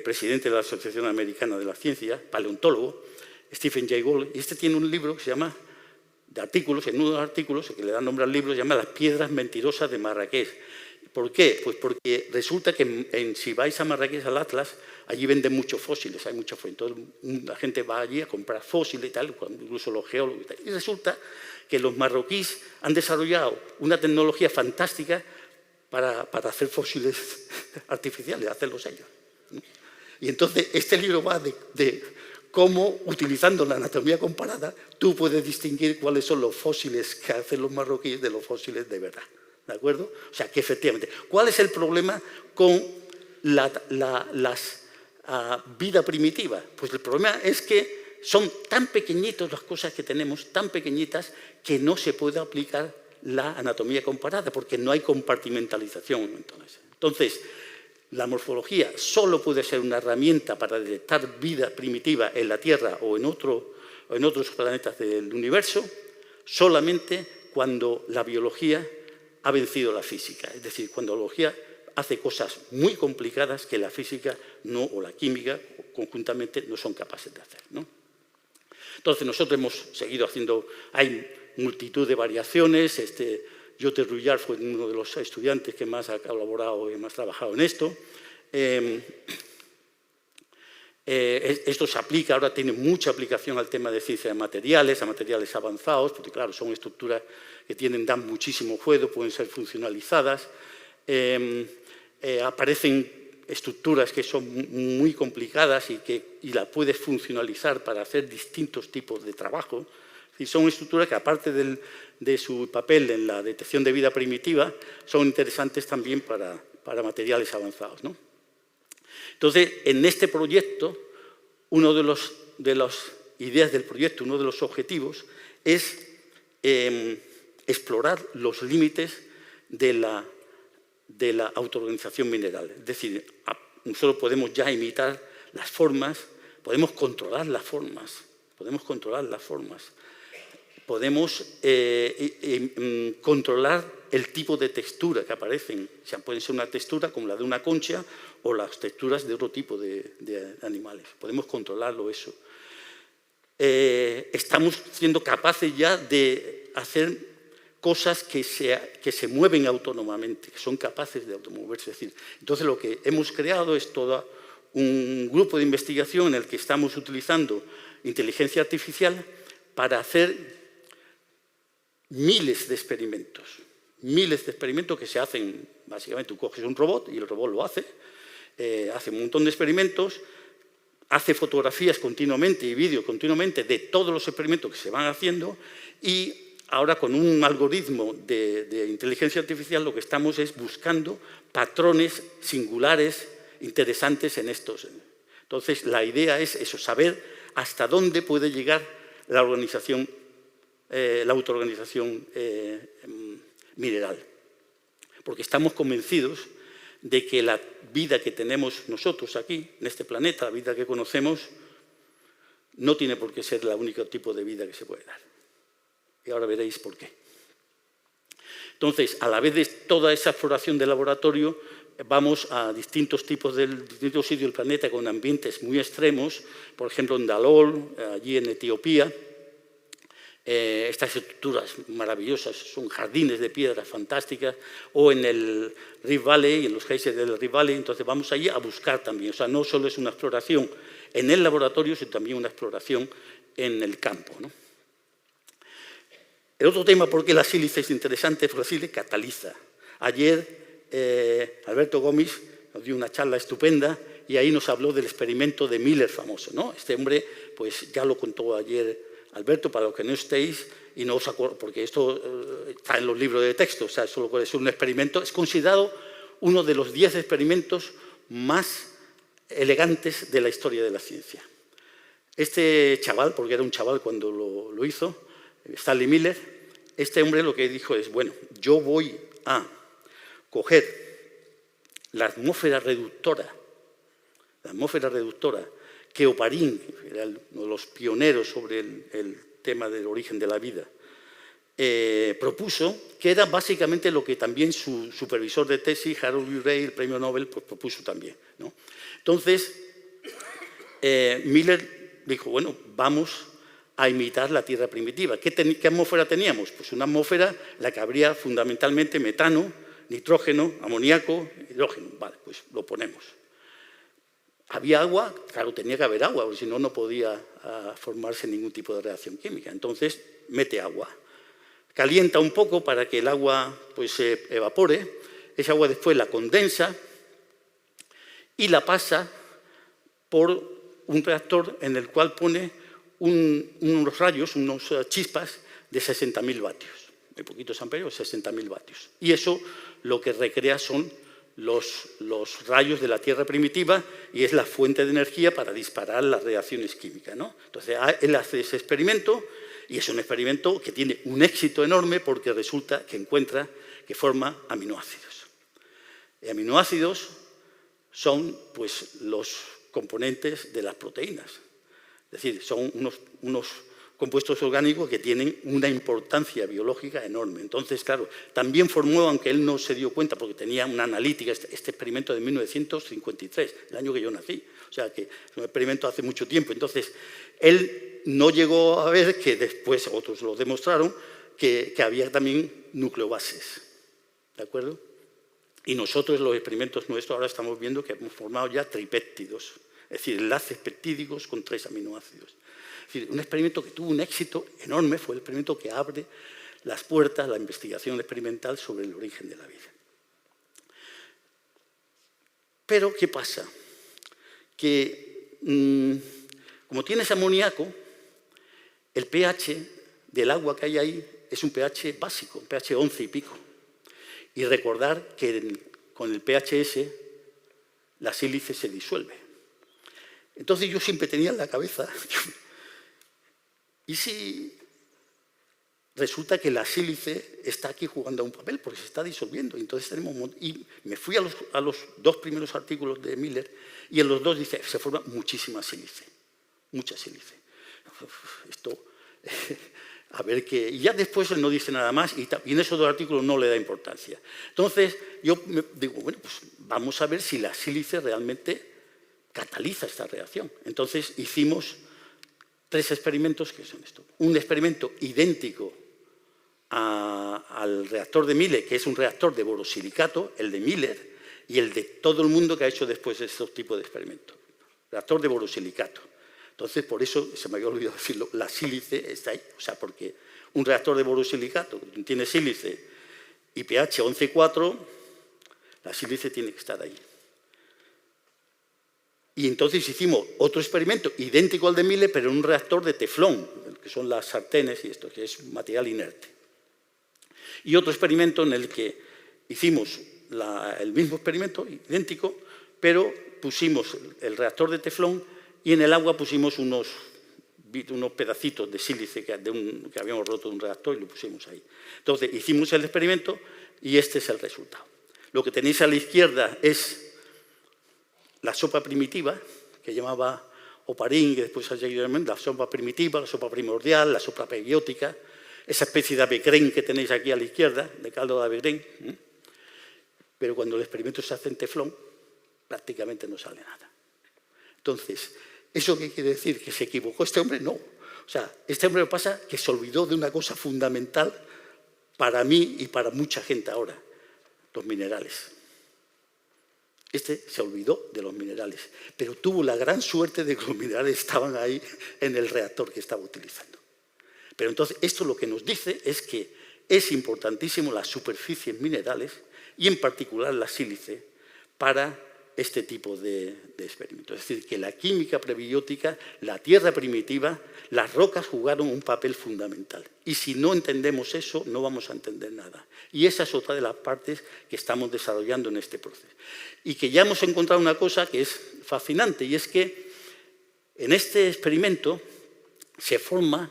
Speaker 2: presidente de la Asociación Americana de la Ciencia, paleontólogo, Stephen Jay Gould, y este tiene un libro que se llama, de artículos, en uno de los artículos, que le da nombre al libro, se llama Las piedras mentirosas de Marrakech. ¿Por qué? Pues porque resulta que si vais a Marrakech, al Atlas, allí venden muchos fósiles, hay muchos fósiles. Entonces, la gente va allí a comprar fósiles y tal, incluso los geólogos y tal. Y resulta que los marroquíes han desarrollado una tecnología fantástica para hacer fósiles artificiales, hacerlos ellos, ¿no? Y entonces este libro va de cómo, utilizando la anatomía comparada, tú puedes distinguir cuáles son los fósiles que hacen los marroquíes de los fósiles de verdad. ¿De acuerdo? O sea, que efectivamente, ¿cuál es el problema con la vida primitiva? Pues el problema es que son tan pequeñitos las cosas que tenemos, tan pequeñitas, que no se puede aplicar la anatomía comparada, porque no hay compartimentalización. Entonces, la morfología solo puede ser una herramienta para detectar vida primitiva en la Tierra o en otros planetas del universo, solamente cuando la biología ha vencido la física. Es decir, cuando la biología hace cosas muy complicadas que la física no, o la química conjuntamente no son capaces de hacer, ¿no? Entonces, nosotros hemos seguido haciendo, hay multitud de variaciones. Jote Rullar fue uno de los estudiantes que más ha colaborado y más trabajado en esto. Esto se aplica, ahora tiene mucha aplicación al tema de ciencia de materiales, a materiales avanzados, porque claro, son estructuras que dan muchísimo juego, pueden ser funcionalizadas. Aparecen estructuras que son muy complicadas y las puedes funcionalizar para hacer distintos tipos de trabajo. Y son estructuras que, aparte de su papel en la detección de vida primitiva, son interesantes también para materiales avanzados, ¿no? Entonces, en este proyecto, una de las ideas del proyecto, uno de los objetivos, es explorar los límites de la autoorganización mineral. Es decir, nosotros podemos ya imitar las formas, podemos controlar las formas, podemos controlar el tipo de textura que aparecen. O sea, puede ser una textura como la de una concha o las texturas de otro tipo de animales. Podemos controlarlo eso. Estamos siendo capaces ya de hacer cosas que se mueven autónomamente, que son capaces de automoverse. Es decir, entonces lo que hemos creado es todo un grupo de investigación en el que estamos utilizando inteligencia artificial para hacer miles de experimentos que se hacen. Básicamente tú coges un robot y el robot lo hace un montón de experimentos, hace fotografías continuamente y vídeos continuamente de todos los experimentos que se van haciendo, y ahora con un algoritmo de inteligencia artificial lo que estamos es buscando patrones singulares interesantes en estos. Entonces la idea es eso, saber hasta dónde puede llegar la autoorganización mineral. Porque estamos convencidos de que la vida que tenemos nosotros aquí, en este planeta, la vida que conocemos, no tiene por qué ser el único tipo de vida que se puede dar. Y ahora veréis por qué. Entonces, a la vez de toda esa exploración de laboratorio, vamos a distintos sitios del planeta con ambientes muy extremos, por ejemplo en Dalol, allí en Etiopía. Estas estructuras maravillosas son jardines de piedras fantásticas, o en el Rift Valley, en los geysers del Rift Valley. Entonces vamos allí a buscar también. O sea, no solo es una exploración en el laboratorio, sino también una exploración en el campo, ¿no? El otro tema, por qué la sílice es interesante, porque la sílice cataliza. Ayer Alberto Gómez nos dio una charla estupenda y ahí nos habló del experimento de Miller famoso, ¿no? Este hombre, pues ya lo contó ayer Alberto, para los que no estéis y no os acuerdo, porque esto está en los libros de texto. O sea, solo puede ser un experimento. Es considerado uno de los 10 experimentos más elegantes de la historia de la ciencia. Este chaval, porque era un chaval cuando lo hizo, Stanley Miller, este hombre lo que dijo es, bueno, yo voy a coger la atmósfera reductora, que Oparín, era uno de los pioneros sobre el tema del origen de la vida, propuso, que era básicamente lo que también su supervisor de tesis, Harold Urey, el premio Nobel, pues propuso también, ¿no? Entonces, Miller dijo, bueno, vamos a imitar la Tierra primitiva. ¿Qué atmósfera teníamos? Pues una atmósfera en la que habría fundamentalmente metano, nitrógeno, amoníaco, hidrógeno. Vale, pues lo ponemos. Había agua, claro, tenía que haber agua, porque si no, no podía formarse ningún tipo de reacción química. Entonces, mete agua. Calienta un poco para que el agua pues, se evapore. Esa agua después la condensa y la pasa por un reactor en el cual pone unos rayos, unos chispas de 60.000 vatios. Muy poquitos amperios, 60.000 vatios. Y eso lo que recrea son los rayos de la Tierra primitiva y es la fuente de energía para disparar las reacciones químicas, ¿no? Entonces, él hace ese experimento y es un experimento que tiene un éxito enorme porque resulta que encuentra que forma aminoácidos. Y aminoácidos son pues, los componentes de las proteínas. Es decir, son unos compuestos orgánicos que tienen una importancia biológica enorme. Entonces, claro, también formó, aunque él no se dio cuenta, porque tenía una analítica, este experimento de 1953, el año que yo nací, o sea que es un experimento hace mucho tiempo. Entonces, él no llegó a ver, que después otros lo demostraron, que había también nucleobases, ¿de acuerdo? Y nosotros, los experimentos nuestros, ahora estamos viendo que hemos formado ya tripéptidos, es decir, enlaces peptídicos con 3 aminoácidos. Es decir, un experimento que tuvo un éxito enorme, fue el experimento que abre las puertas a la investigación experimental sobre el origen de la vida. Pero, ¿qué pasa? Que, como tienes amoníaco, el pH del agua que hay ahí es un pH básico, un pH 11 y pico. Y recordar que con el pH ese, la sílice se disuelve. Entonces yo siempre tenía en la cabeza, ¿y si resulta que la sílice está aquí jugando un papel porque se está disolviendo? Entonces y me fui a los 2 primeros artículos de Miller y en los 2 dice, se forma muchísima sílice, mucha sílice. Esto, a ver qué... Y ya después él no dice nada más y en esos 2 artículos no le da importancia. Entonces yo me digo, bueno, pues vamos a ver si la sílice realmente cataliza esta reacción. Entonces hicimos 3 experimentos que son esto. Un experimento idéntico al reactor de Miller, que es un reactor de borosilicato, el de Miller, y el de todo el mundo que ha hecho después estos tipos de experimentos. Reactor de borosilicato. Entonces, por eso, se me había olvidado decirlo, la sílice está ahí. O sea, porque un reactor de borosilicato tiene sílice y pH 11,4, la sílice tiene que estar ahí. Y entonces hicimos otro experimento idéntico al de Miller, pero en un reactor de teflón, que son las sartenes y esto, que es material inerte. Y otro experimento en el que hicimos el mismo experimento, idéntico, pero pusimos el reactor de teflón y en el agua pusimos unos pedacitos de sílice que habíamos roto de un reactor y lo pusimos ahí. Entonces hicimos el experimento y este es el resultado. Lo que tenéis a la izquierda es la sopa primitiva, que llamaba Oparin, que después ha seguido la sopa primitiva, la sopa primordial, la sopa prebiótica, esa especie de avecrén que tenéis aquí a la izquierda, de caldo de avecrén. Pero cuando el experimento se hace en teflón, prácticamente no sale nada. Entonces, ¿eso qué quiere decir? ¿Que se equivocó este hombre? No. O sea, este hombre lo pasa que se olvidó de una cosa fundamental para mí y para mucha gente ahora, los minerales. Este se olvidó de los minerales, pero tuvo la gran suerte de que los minerales estaban ahí en el reactor que estaba utilizando. Pero entonces, esto lo que nos dice es que es importantísimo las superficies minerales y en particular la sílice para este tipo de experimentos. Es decir, que la química prebiótica, la tierra primitiva, las rocas jugaron un papel fundamental. Y si no entendemos eso, no vamos a entender nada. Y esa es otra de las partes que estamos desarrollando en este proceso. Y que ya hemos encontrado una cosa que es fascinante, y es que en este experimento se forma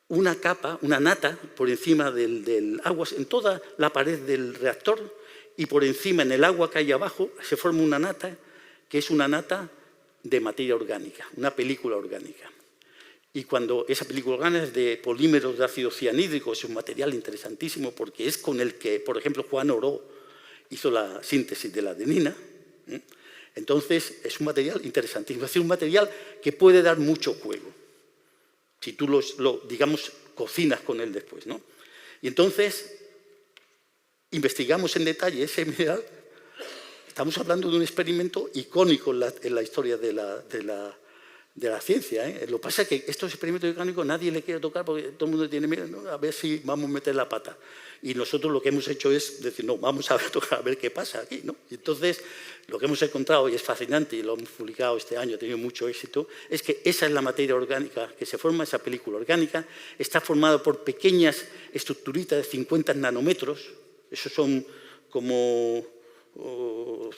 Speaker 2: una capa, una nata, por encima del agua, en toda la pared del reactor, y por encima, en el agua que hay abajo, se forma una nata, que es una nata de materia orgánica, una película orgánica. Y cuando esa película orgánica es de polímeros de ácido cianhídrico, es un material interesantísimo porque es con el que, por ejemplo, Juan Oró hizo la síntesis de la adenina. Entonces, es un material interesantísimo, es decir, un material que puede dar mucho juego, si tú digamos, cocinas con él después, ¿no? Y entonces investigamos en detalle ese mineral, estamos hablando de un experimento icónico en la historia de la ciencia. Lo que pasa es que estos experimentos orgánicos nadie le quiere tocar porque todo el mundo tiene miedo, ¿no? A ver si vamos a meter la pata. Y nosotros lo que hemos hecho es decir, no, vamos a tocar a ver qué pasa aquí, ¿no? Y entonces, lo que hemos encontrado, y es fascinante, y lo hemos publicado este año, ha tenido mucho éxito, es que esa es la materia orgánica que se forma, esa película orgánica, está formada por pequeñas estructuritas de 50 nanómetros, esos son como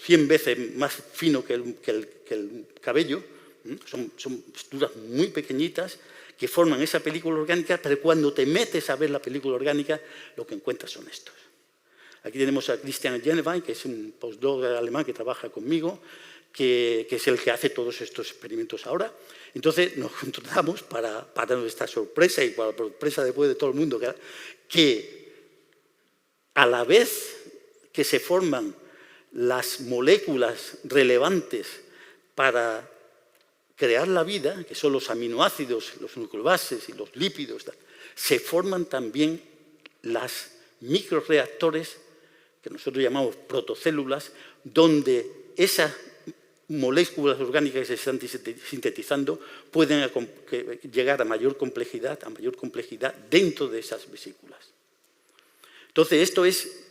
Speaker 2: 100 veces más fino que el cabello. Son estructuras muy pequeñitas que forman esa película orgánica, pero cuando te metes a ver la película orgánica, lo que encuentras son estos. Aquí tenemos a Christian Genevine, que es un postdoc alemán que trabaja conmigo, que es el que hace todos estos experimentos ahora. Entonces nos encontramos, para nuestra sorpresa y para la sorpresa después de todo el mundo, que a la vez que se forman las moléculas relevantes para crear la vida, que son los aminoácidos, los nucleobases y los lípidos, se forman también las microreactores, que nosotros llamamos protocélulas, donde esas moléculas orgánicas que se están sintetizando pueden llegar a mayor complejidad dentro de esas vesículas. Entonces, esto es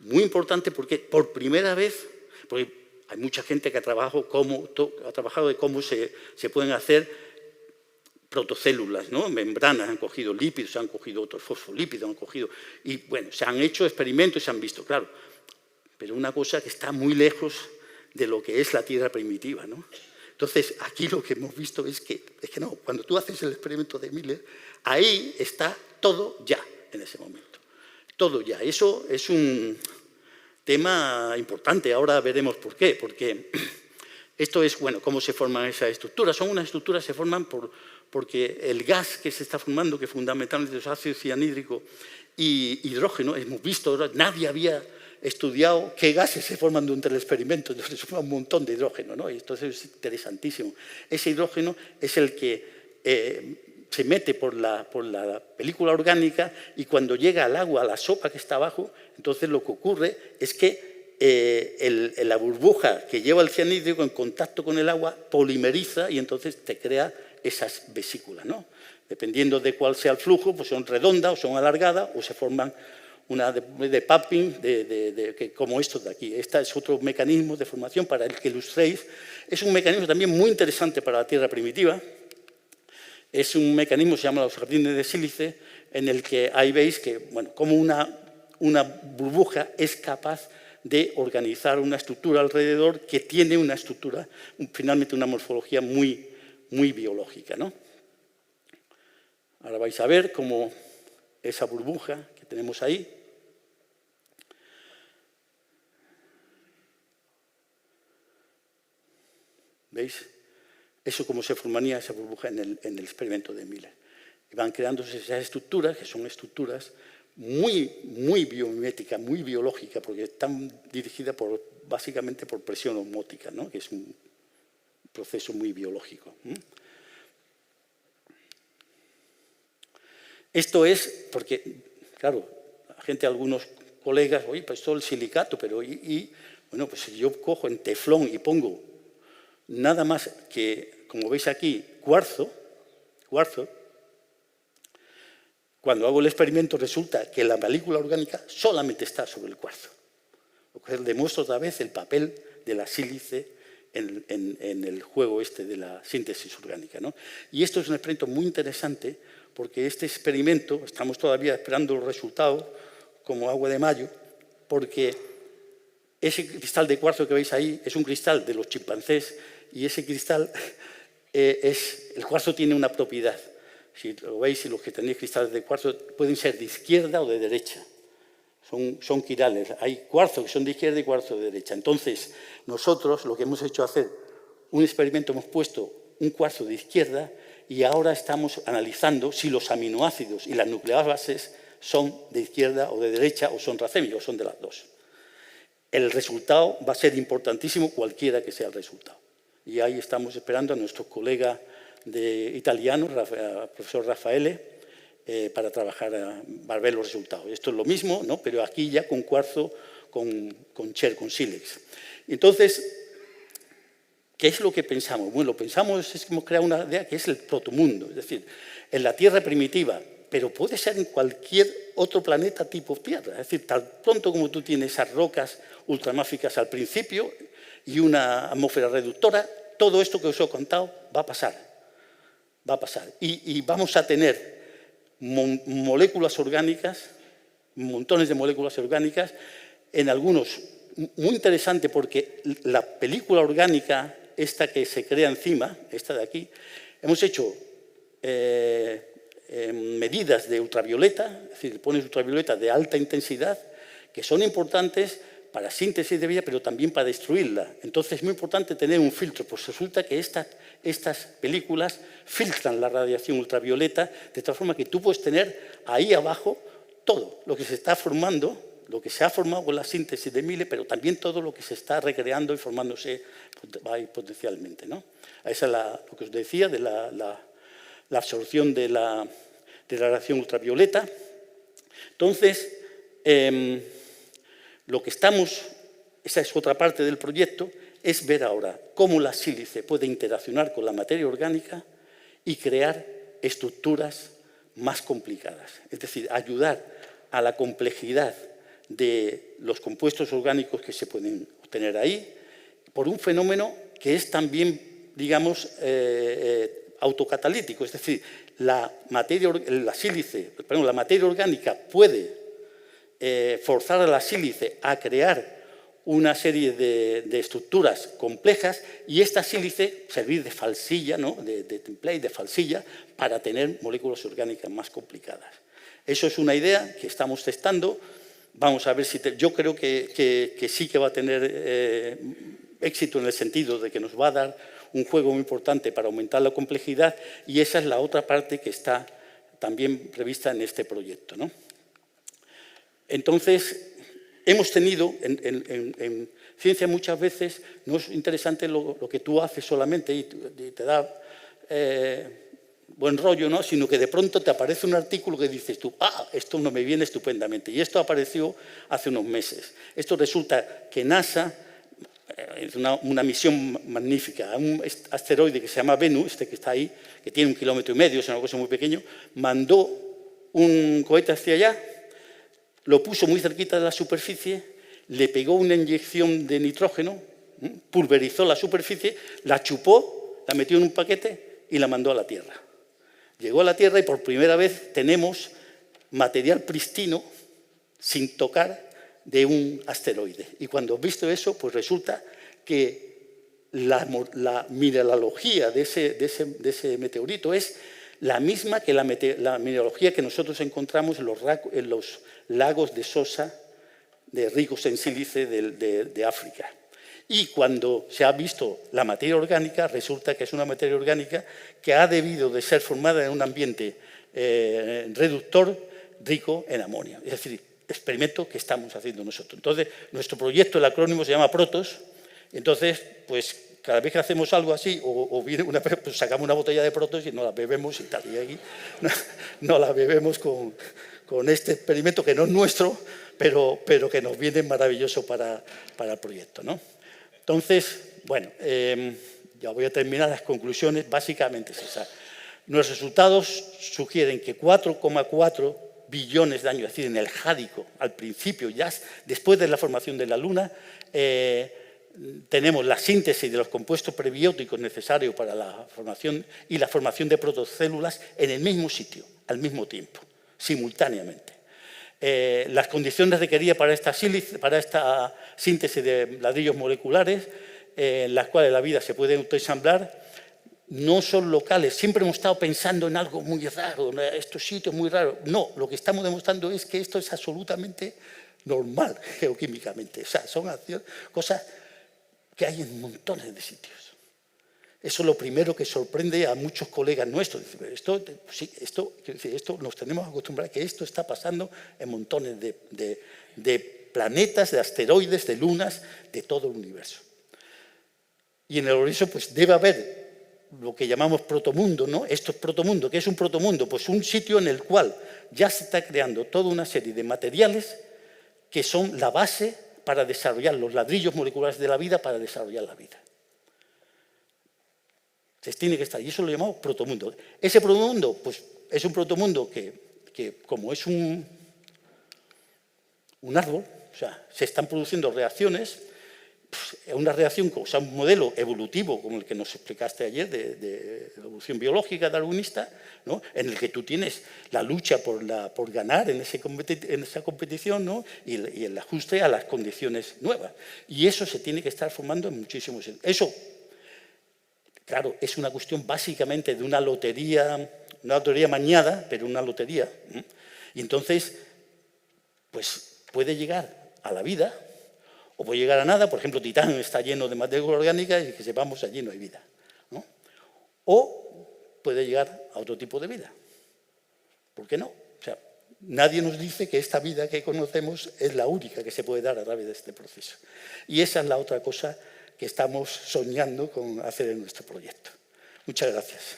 Speaker 2: muy importante porque por primera vez, porque hay mucha gente que ha trabajado de cómo se pueden hacer protocélulas, ¿no? Membranas, han cogido lípidos, han cogido otros fosfolípidos, han cogido... Y bueno, se han hecho experimentos y se han visto, claro. Pero una cosa que está muy lejos de lo que es la Tierra primitiva, ¿no? Entonces, aquí lo que hemos visto es que no, cuando tú haces el experimento de Miller, ahí está todo ya, en ese momento. Todo ya. Eso es un tema importante. Ahora veremos por qué. Porque esto es, bueno, cómo se forman esas estructuras. Son unas estructuras que se forman porque el gas que se está formando, que fundamentalmente es ácido cianhídrico y hidrógeno, hemos visto, nadie había estudiado qué gases se forman durante el experimento, entonces se forma un montón de hidrógeno, ¿no? Y entonces es interesantísimo. Ese hidrógeno es el que se mete por la película orgánica y cuando llega al agua, a la sopa que está abajo, entonces lo que ocurre es que la burbuja que lleva el cianhídrico en contacto con el agua polimeriza y entonces te crea esas vesículas, ¿no? Dependiendo de cuál sea el flujo, pues son redondas o son alargadas o se forman una de pumping, como estos de aquí. Este es otro mecanismo de formación para el que ilustréis. Es un mecanismo también muy interesante para la Tierra primitiva. Es un mecanismo, se llama los jardines de sílice, en el que ahí veis que, bueno, como una burbuja es capaz de organizar una estructura alrededor que tiene una estructura, finalmente una morfología muy, muy biológica, ¿no? Ahora vais a ver cómo esa burbuja que tenemos ahí ¿veis? Eso cómo se formaría esa burbuja en el experimento de Miller. Y van creándose esas estructuras, que son estructuras muy, muy biomiméticas, muy biológicas, porque están dirigidas básicamente por presión osmótica, ¿no? Que es un proceso muy biológico. Esto es porque, claro, la gente, algunos colegas, oye, pues esto es el silicato, pero bueno, pues si yo cojo en teflón y pongo nada más que, como veis aquí, cuarzo, cuando hago el experimento resulta que la película orgánica solamente está sobre el cuarzo. Lo que demuestra otra vez el papel de la sílice en el juego este de la síntesis orgánica, ¿no? Y esto es un experimento muy interesante porque este experimento, estamos todavía esperando los resultados como agua de mayo, porque ese cristal de cuarzo que veis ahí es un cristal de los chimpancés y ese cristal, el cuarzo tiene una propiedad. Si lo veis, los que tenéis cristales de cuarzo pueden ser de izquierda o de derecha. Son quirales. Hay cuarzos que son de izquierda y cuarzo de derecha. Entonces, nosotros lo que hemos hecho es hacer un experimento, hemos puesto un cuarzo de izquierda y ahora estamos analizando si los aminoácidos y las nucleobases son de izquierda o de derecha o son racémicos, o son de las dos. El resultado va a ser importantísimo, cualquiera que sea el resultado. Y ahí estamos esperando a nuestro colega italiano, el profesor Raffaele, para trabajar, para ver los resultados. Esto es lo mismo, ¿no? Pero aquí ya con cuarzo, con sílex. Entonces, ¿qué es lo que pensamos? Bueno, pensamos es que hemos creado una idea que es el protomundo, es decir, en la Tierra primitiva, pero puede ser en cualquier otro planeta tipo Tierra. Es decir, tan pronto como tú tienes esas rocas ultramáficas al principio y una atmósfera reductora, todo esto que os he contado va a pasar. Va a pasar. Y vamos a tener moléculas orgánicas, montones de moléculas orgánicas, en algunos, muy interesante porque la película orgánica, esta que se crea encima, esta de aquí, hemos hecho medidas de ultravioleta, es decir, pones ultravioleta de alta intensidad, que son importantes para síntesis de vida, pero también para destruirla. Entonces es muy importante tener un filtro, pues resulta que estas películas filtran la radiación ultravioleta de tal forma que tú puedes tener ahí abajo todo lo que se está formando, lo que se ha formado con la síntesis de Mille, pero también todo lo que se está recreando y formándose potencialmente, ¿no? Esa es lo que os decía de la absorción de la radiación ultravioleta. Entonces, lo que estamos, esa es otra parte del proyecto, es ver ahora cómo la sílice puede interaccionar con la materia orgánica y crear estructuras más complicadas. Es decir, ayudar a la complejidad de los compuestos orgánicos que se pueden obtener ahí por un fenómeno que es también, digamos, autocatalítico. Es decir, la materia orgánica puede forzar a la sílice a crear una serie de estructuras complejas y esta sílice servir de falsilla, ¿no? de template, de falsilla, para tener moléculas orgánicas más complicadas. Eso es una idea que estamos testando. Vamos a ver si... yo creo que sí que va a tener éxito en el sentido de que nos va a dar un juego muy importante para aumentar la complejidad y esa es la otra parte que está también prevista en este proyecto, ¿no? Entonces, hemos tenido, en ciencia muchas veces, no es interesante lo que tú haces solamente y te da buen rollo, ¿no? Sino que de pronto te aparece un artículo que dices tú, esto no me viene estupendamente. Y esto apareció hace unos meses. Esto resulta que NASA, es una misión magnífica, un asteroide que se llama Bennu, este que está ahí, que tiene 1,5 kilómetros, es una cosa muy pequeña, mandó un cohete hacia allá, lo puso muy cerquita de la superficie, le pegó una inyección de nitrógeno, pulverizó la superficie, la chupó, la metió en un paquete y la mandó a la Tierra. Llegó a la Tierra y por primera vez tenemos material pristino, sin tocar, de un asteroide. Y cuando he visto eso, pues resulta que la mineralogía de ese meteorito es la misma que la mineralogía que nosotros encontramos en los lagos de Sosa, ricos en sílice de África. Y cuando se ha visto la materia orgánica, resulta que es una materia orgánica que ha debido de ser formada en un ambiente reductor rico en amonio. Es decir, experimento que estamos haciendo nosotros. Entonces, nuestro proyecto, el acrónimo se llama PROTOS. Entonces, pues cada vez que hacemos algo así, o viene pues sacamos una botella de Protos y no la bebemos y tal. Y aquí no la bebemos con este experimento que no es nuestro, pero que nos viene maravilloso para el proyecto, ¿no? Entonces, bueno, ya voy a terminar las conclusiones. Básicamente es esa. Nuestros resultados sugieren que 4,4 billones de años, es decir, en el Jádico, al principio, ya después de la formación de la Luna, tenemos la síntesis de los compuestos prebióticos necesarios para la formación y la formación de protocélulas en el mismo sitio, al mismo tiempo, simultáneamente. Las condiciones requeridas para esta síntesis de ladrillos moleculares, en las cuales la vida se puede autoensamblar, no son locales. Siempre hemos estado pensando en algo muy raro, estos sitios muy raros. No, lo que estamos demostrando es que esto es absolutamente normal geoquímicamente. O sea, son cosas que hay en montones de sitios. Eso es lo primero que sorprende a muchos colegas nuestros. Esto nos tenemos que acostumbrar a que esto está pasando en montones de planetas, de asteroides, de lunas, de todo el universo. Y en el horizonte pues debe haber lo que llamamos protomundo, ¿no? Esto es protomundo. ¿Qué es un protomundo? Pues un sitio en el cual ya se está creando toda una serie de materiales que son la base para desarrollar los ladrillos moleculares de la vida, para desarrollar la vida. Entonces tiene que estar, y eso lo llamamos protomundo. Ese protomundo, pues es un protomundo que como es un árbol, o sea, se están produciendo reacciones. Una reacción, o sea, un modelo evolutivo, como el que nos explicaste ayer, de la evolución biológica darwinista, ¿no? En el que tú tienes la lucha por ganar en esa competición, ¿no? y el ajuste a las condiciones nuevas. Y eso se tiene que estar formando en muchísimos sentidos. Eso, claro, es una cuestión básicamente de una lotería mañada, pero una lotería. Y entonces, pues puede llegar a la vida, o puede llegar a nada. Por ejemplo, Titán está lleno de materia orgánica y que sepamos, allí no hay vida, ¿no? O puede llegar a otro tipo de vida. ¿Por qué no? O sea, nadie nos dice que esta vida que conocemos es la única que se puede dar a través de este proceso. Y esa es la otra cosa que estamos soñando con hacer en nuestro proyecto. Muchas gracias.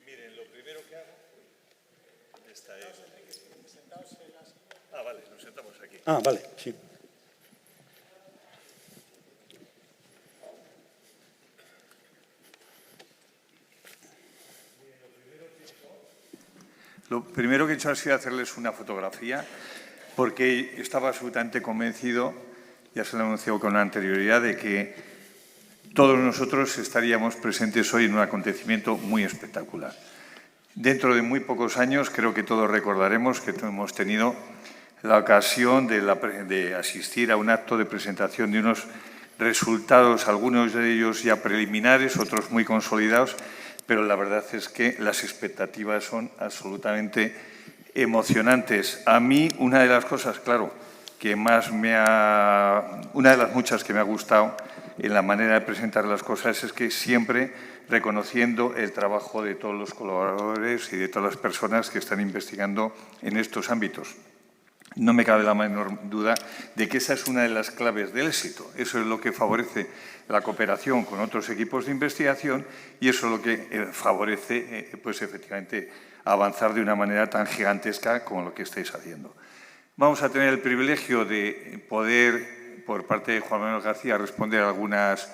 Speaker 1: Miren, lo primero que hago... Esta es... Ah, vale, nos sentamos aquí.
Speaker 2: Ah, vale, sí.
Speaker 1: Lo primero que he hecho ha sido hacerles una fotografía porque estaba absolutamente convencido, ya se lo he anunciado con anterioridad, de que todos nosotros estaríamos presentes hoy en un acontecimiento muy espectacular. Dentro de muy pocos años creo que todos recordaremos que hemos tenido la ocasión de asistir a un acto de presentación de unos resultados, algunos de ellos ya preliminares, otros muy consolidados, pero la verdad es que las expectativas son absolutamente emocionantes. A mí, una de las cosas, claro, que más una de las muchas que me ha gustado en la manera de presentar las cosas es que siempre reconociendo el trabajo de todos los colaboradores y de todas las personas que están investigando en estos ámbitos. No me cabe la menor duda de que esa es una de las claves del éxito. Eso es lo que favorece la cooperación con otros equipos de investigación y eso es lo que favorece, pues efectivamente, avanzar de una manera tan gigantesca como lo que estáis haciendo. Vamos a tener el privilegio de poder, por parte de Juan Manuel García, responder algunas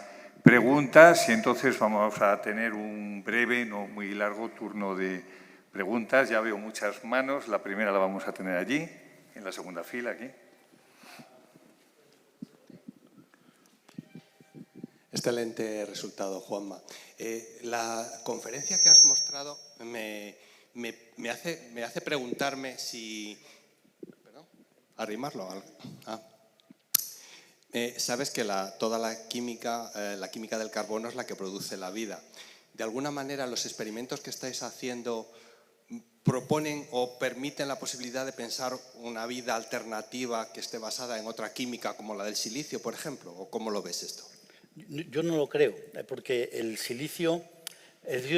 Speaker 1: preguntas y entonces vamos a tener un breve, no muy largo, turno de preguntas. Ya veo muchas manos. La primera la vamos a tener allí, en la segunda fila, aquí.
Speaker 3: Excelente resultado, Juanma. La conferencia que has mostrado me hace preguntarme si... ¿Perdón? ¿Arrimarlo? Sabes que toda la química del carbono es la que produce la vida. De alguna manera, los experimentos que estáis haciendo proponen o permiten la posibilidad de pensar una vida alternativa que esté basada en otra química como la del silicio, por ejemplo, ¿o cómo lo ves esto?
Speaker 2: Yo no lo creo, porque el silicio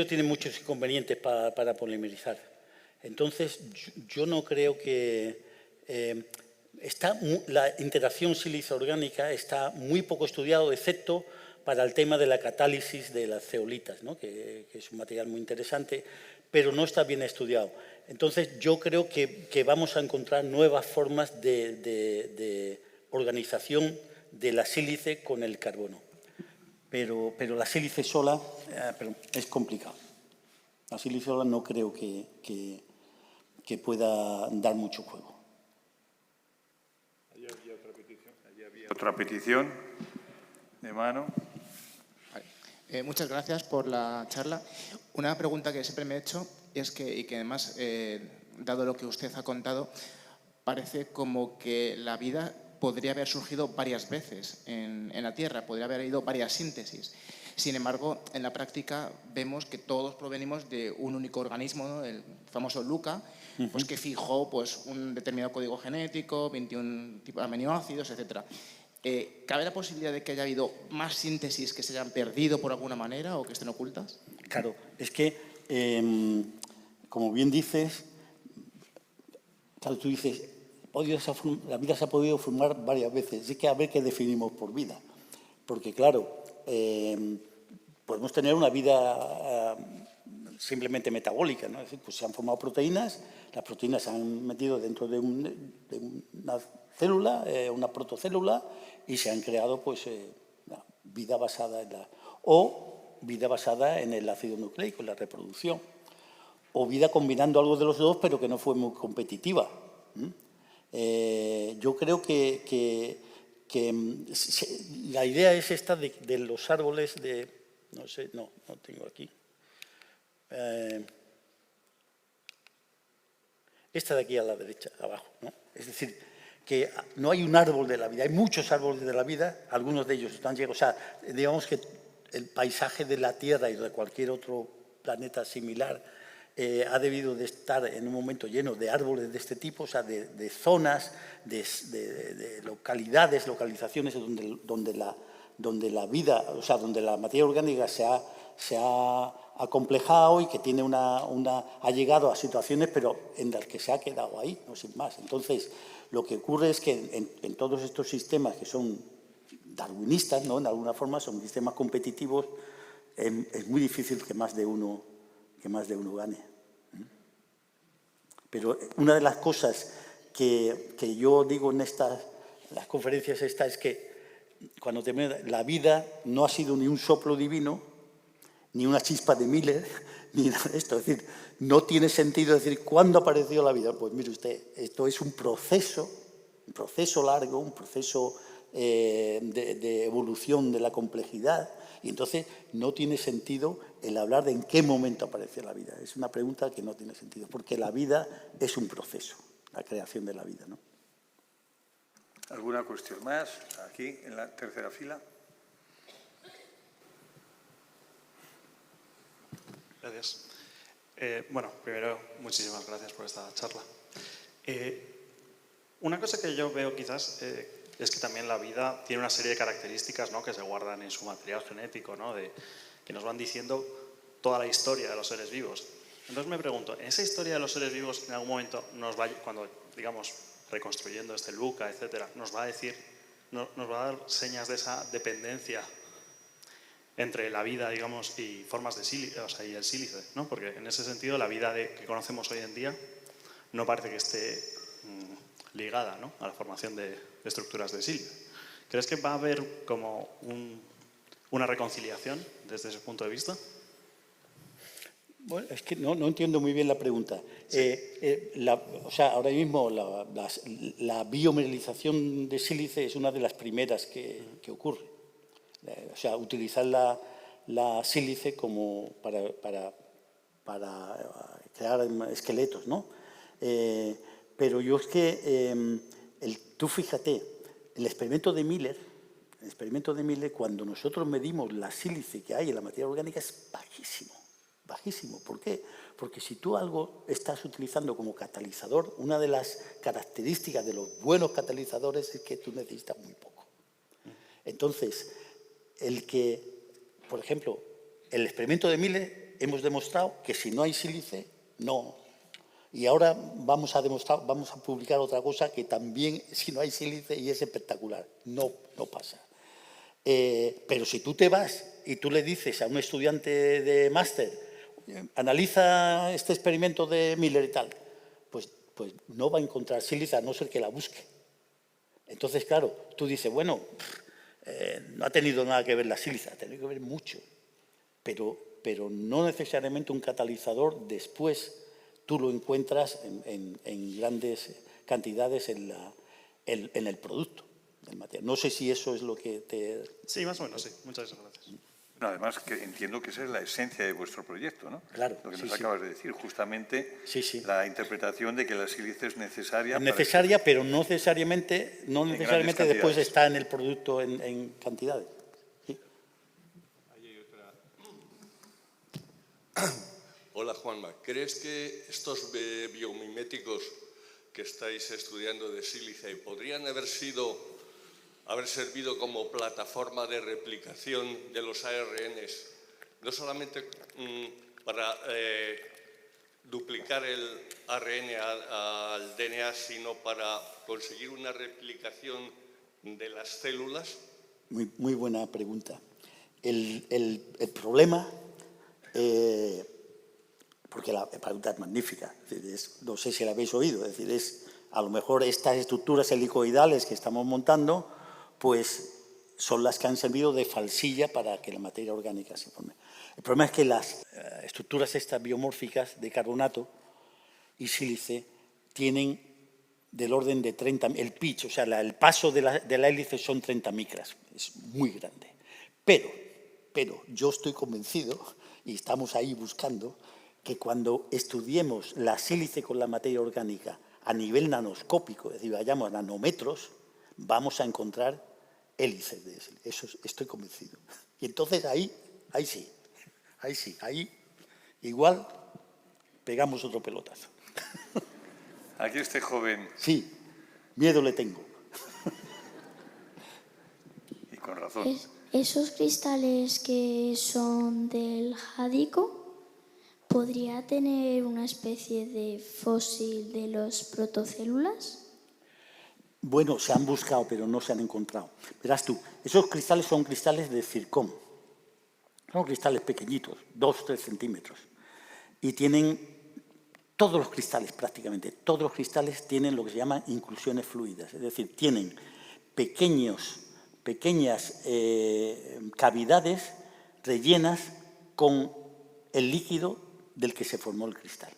Speaker 2: tiene muchos inconvenientes para polimerizar. Entonces, yo no creo que... la interacción silicio-orgánica está muy poco estudiado, excepto para el tema de la catálisis de las zeolitas, ¿no? que es un material muy interesante, pero no está bien estudiado. Entonces, yo creo que vamos a encontrar nuevas formas de organización de la sílice con el carbono. Pero la sílice sola es complicado. La sílice sola no creo que pueda dar mucho juego.
Speaker 1: Allí había otra petición. Allí había otra petición de mano.
Speaker 4: Muchas gracias por la charla. Una pregunta que siempre me he hecho es y que además, dado lo que usted ha contado, parece como que la vida podría haber surgido varias veces en la Tierra, podría haber habido varias síntesis. Sin embargo, en la práctica vemos que todos provenimos de un único organismo, ¿no? El famoso LUCA, pues, que fijó pues, un determinado código genético, 21 tipos de aminoácidos, etc. ¿Cabe la posibilidad de que haya habido más síntesis que se hayan perdido por alguna manera o que estén ocultas?
Speaker 2: Claro, es que, como bien dices, claro, tú dices, la vida se ha podido formar varias veces. Es que a ver qué definimos por vida. Porque, claro, podemos tener una vida simplemente metabólica, ¿no? Es decir, pues se han formado proteínas, las proteínas se han metido dentro de una célula, una protocélula, y se han creado pues, una vida basada en vida basada en el ácido nucleico, en la reproducción, o vida combinando algo de los dos, pero que no fue muy competitiva. Yo creo que la idea es esta de los árboles de... No sé, no tengo aquí. Esta de aquí a la derecha, abajo, ¿no? Es decir, que no hay un árbol de la vida, hay muchos árboles de la vida, algunos de ellos están llenos. O sea, digamos que el paisaje de la Tierra y de cualquier otro planeta similar ha debido de estar en un momento lleno de árboles de este tipo, o sea, de zonas, de localizaciones donde la vida, o sea, donde la materia orgánica se ha acomplejado y que tiene ha llegado a situaciones, pero en las que se ha quedado ahí, no sin más. Entonces, lo que ocurre es que en todos estos sistemas que son darwinistas, ¿no? En alguna forma son sistemas competitivos, es muy difícil que más de uno gane. Pero una de las cosas que yo digo en las conferencias es que cuando la vida no ha sido ni un soplo divino, ni una chispa de Miller, ni nada de esto. Es decir, no tiene sentido decir ¿cuándo apareció la vida? Pues mire usted, esto es un proceso largo, un proceso de evolución de la complejidad, y entonces no tiene sentido el hablar de en qué momento apareció la vida. Es una pregunta que no tiene sentido, porque la vida es un proceso, la creación de la vida, ¿no?
Speaker 1: ¿Alguna cuestión más? Aquí, en la tercera fila.
Speaker 5: Gracias. Bueno, primero, muchísimas gracias por esta charla. Una cosa que yo veo quizás es que también la vida tiene una serie de características, ¿no?, que se guardan en su material genético, ¿no?, que nos van diciendo toda la historia de los seres vivos. Entonces me pregunto, ¿en esa historia de los seres vivos en algún momento cuando, digamos, reconstruyendo este LUCA, etcétera, nos va a dar señas de esa dependencia entre la vida, digamos, y formas de sílice, o sea, y el sílice, ¿no? Porque en ese sentido la vida que conocemos hoy en día no parece que esté ligada, ¿no?, a la formación de estructuras de sílice. ¿Crees que va a haber como una reconciliación desde ese punto de vista?
Speaker 2: Bueno, es que no entiendo muy bien la pregunta.
Speaker 5: Sí.
Speaker 2: O sea, ahora mismo la biomineralización de sílice es una de las primeras que ocurre. O sea, utilizar la sílice como para crear esqueletos, ¿no? Pero yo es que, tú fíjate, el experimento de Miller, cuando nosotros medimos la sílice que hay en la materia orgánica, es bajísimo. Bajísimo. ¿Por qué? Porque si tú algo estás utilizando como catalizador, una de las características de los buenos catalizadores es que tú necesitas muy poco. Entonces, por ejemplo, el experimento de Miller hemos demostrado que si no hay sílice, no. Y ahora vamos a publicar otra cosa que también, si no hay sílice, y es espectacular, no pasa. Pero si tú te vas y tú le dices a un estudiante de máster, analiza este experimento de Miller y tal, pues no va a encontrar sílice a no ser que la busque. Entonces, claro, tú dices, bueno, no ha tenido nada que ver la sílice, ha tenido que ver mucho, pero no necesariamente un catalizador después tú lo encuentras en grandes cantidades en el producto del material. No sé si eso es lo que te...
Speaker 5: Sí, más o menos, sí. Muchas gracias.
Speaker 1: No, además, que entiendo que esa es la esencia de vuestro proyecto, ¿no?
Speaker 2: Claro.
Speaker 1: Lo que nos acabas de decir, justamente la interpretación de que la sílice es necesaria.
Speaker 2: Es necesaria, pero no necesariamente después está en el producto en cantidades. ¿Sí?
Speaker 6: Ahí hay otra Hola Juanma, ¿crees que estos biomiméticos que estáis estudiando de sílice podrían haber servido como plataforma de replicación de los ARNs, no solamente para duplicar el ARN al DNA, sino para conseguir una replicación de las células?
Speaker 2: Muy buena pregunta. El problema, porque la pregunta es magnífica, no sé si la habéis oído, es decir, a lo mejor estas estructuras helicoidales que estamos montando, pues son las que han servido de falsilla para que la materia orgánica se forme. El problema es que las estructuras estas biomórficas de carbonato y sílice tienen del orden de 30, el pitch, o sea, el paso de la hélice son 30 micras, es muy grande. Pero yo estoy convencido, y estamos ahí buscando, que cuando estudiemos la sílice con la materia orgánica a nivel nanoscópico, es decir, vayamos a nanómetros, vamos a encontrar hélices de sílice. Eso estoy convencido. Y entonces ahí igual pegamos otro pelotazo.
Speaker 1: Aquí este joven.
Speaker 2: Sí, miedo le tengo.
Speaker 1: Y con razón.
Speaker 7: ¿Esos cristales que son del jádico podría tener una especie de fósil de los protocélulas?
Speaker 2: Bueno, se han buscado, pero no se han encontrado. Verás tú, esos cristales son cristales de zircón. Son cristales pequeñitos, 2-3 centímetros. Y tienen, todos los cristales prácticamente, todos los cristales tienen lo que se llaman inclusiones fluidas. Es decir, tienen pequeñas cavidades rellenas con el líquido del que se formó el cristal.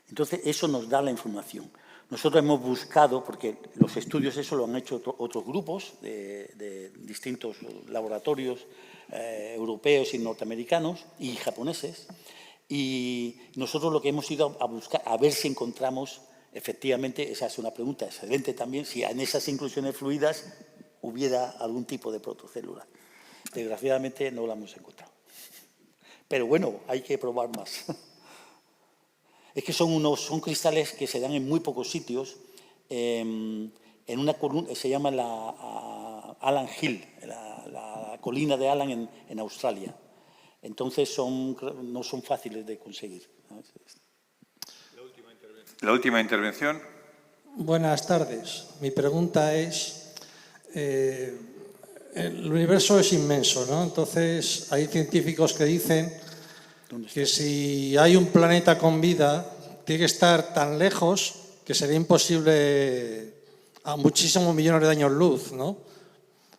Speaker 2: Entonces, eso nos da la información. Nosotros hemos buscado, porque los estudios eso lo han hecho otros grupos de distintos laboratorios europeos y norteamericanos y japoneses, y nosotros lo que hemos ido a buscar, a ver si encontramos, efectivamente, esa es una pregunta excelente también, si en esas inclusiones fluidas hubiera algún tipo de protocélula. Desgraciadamente no la hemos encontrado. Pero bueno, hay que probar más. Es que son cristales que se dan en muy pocos sitios, en una columna, se llama la Allan Hill, la colina de Allan en Australia. Entonces no son fáciles de conseguir.
Speaker 1: La última intervención.
Speaker 8: Buenas tardes. Mi pregunta es, el universo es inmenso, ¿no? Entonces hay científicos que dicen que si hay un planeta con vida, tiene que estar tan lejos que sería imposible a muchísimos millones de años luz, ¿no?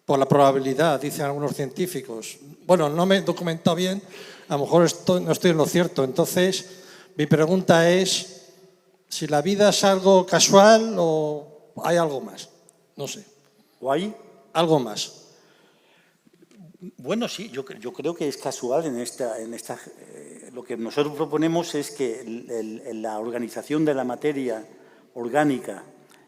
Speaker 8: Por la probabilidad, dicen algunos científicos. Bueno, no me he documentado bien, a lo mejor no estoy en lo cierto. Entonces, mi pregunta es si la vida es algo casual o hay algo más. No sé.
Speaker 2: ¿O hay?
Speaker 8: Algo más.
Speaker 2: Bueno, sí, yo creo que es casual en esta lo que nosotros proponemos es que la organización de la materia orgánica,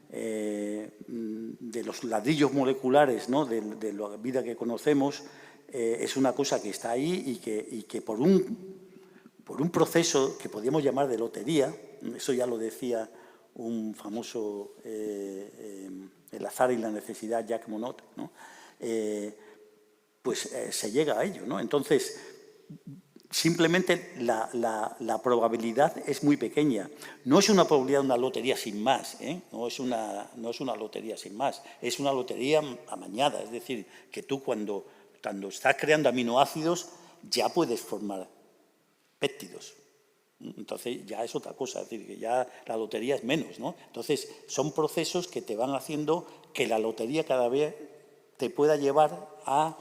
Speaker 2: de los ladrillos moleculares, ¿no? de la vida que conocemos, es una cosa que está ahí y que por un proceso que podríamos llamar de lotería, eso ya lo decía un famoso El azar y la necesidad, Jacques Monod, ¿no? Pues se llega a ello, ¿no? Entonces, simplemente la probabilidad es muy pequeña. No es una probabilidad de una lotería sin más, ¿eh? No es una lotería sin más. Es una lotería amañada. Es decir, que tú cuando estás creando aminoácidos ya puedes formar péptidos. Entonces ya es otra cosa. Es decir, que ya la lotería es menos, ¿no? Entonces son procesos que te van haciendo que la lotería cada vez te pueda llevar a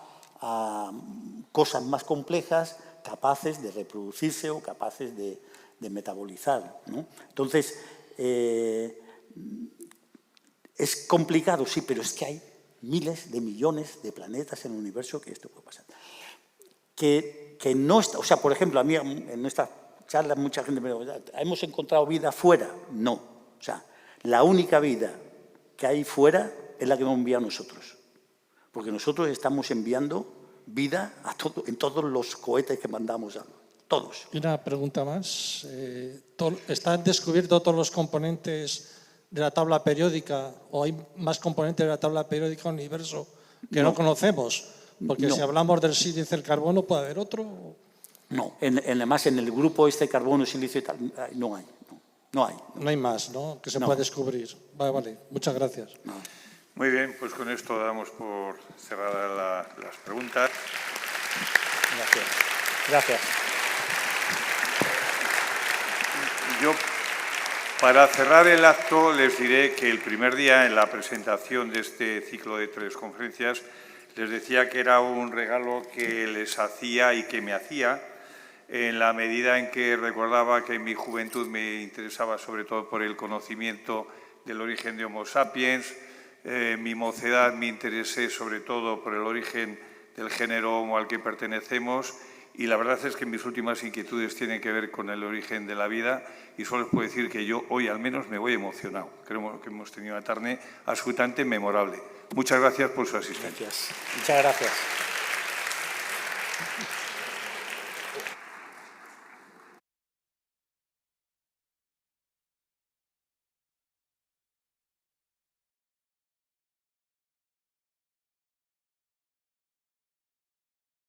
Speaker 2: cosas más complejas, capaces de reproducirse o capaces de metabolizar, ¿no? Entonces, es complicado, sí, pero es que hay miles de millones de planetas en el universo que esto puede pasar. Que no está, o sea, por ejemplo, a mí en estas charlas mucha gente me dice, ¿hemos encontrado vida fuera? No. O sea, la única vida que hay fuera es la que hemos enviado nosotros. Porque nosotros estamos enviando vida en todos los cohetes que mandamos todos.
Speaker 8: Y una pregunta más. ¿Están descubiertos todos los componentes de la tabla periódica o hay más componentes de la tabla periódica del universo que no conocemos? Porque si hablamos del silicio y el carbono, ¿puede haber otro?
Speaker 2: No, además en el grupo carbono, silicio y tal, no hay. No
Speaker 8: hay más, ¿no? Que se pueda descubrir. Vale. Muchas gracias.
Speaker 2: No.
Speaker 1: Muy bien, pues con esto damos por cerradas las preguntas.
Speaker 2: Gracias.
Speaker 1: Yo, para cerrar el acto, les diré que el primer día, en la presentación de este ciclo de 3 conferencias, les decía que era un regalo que les hacía y que me hacía, en la medida en que recordaba que en mi juventud me interesaba sobre todo por el conocimiento del origen de Homo sapiens. En mi mocedad me interesé sobre todo por el origen del género Homo al que pertenecemos, y la verdad es que mis últimas inquietudes tienen que ver con el origen de la vida, y solo les puedo decir que yo hoy al menos me voy emocionado. Creo que hemos tenido una tarde absolutamente memorable. Muchas gracias por su asistencia.
Speaker 2: Muchas gracias.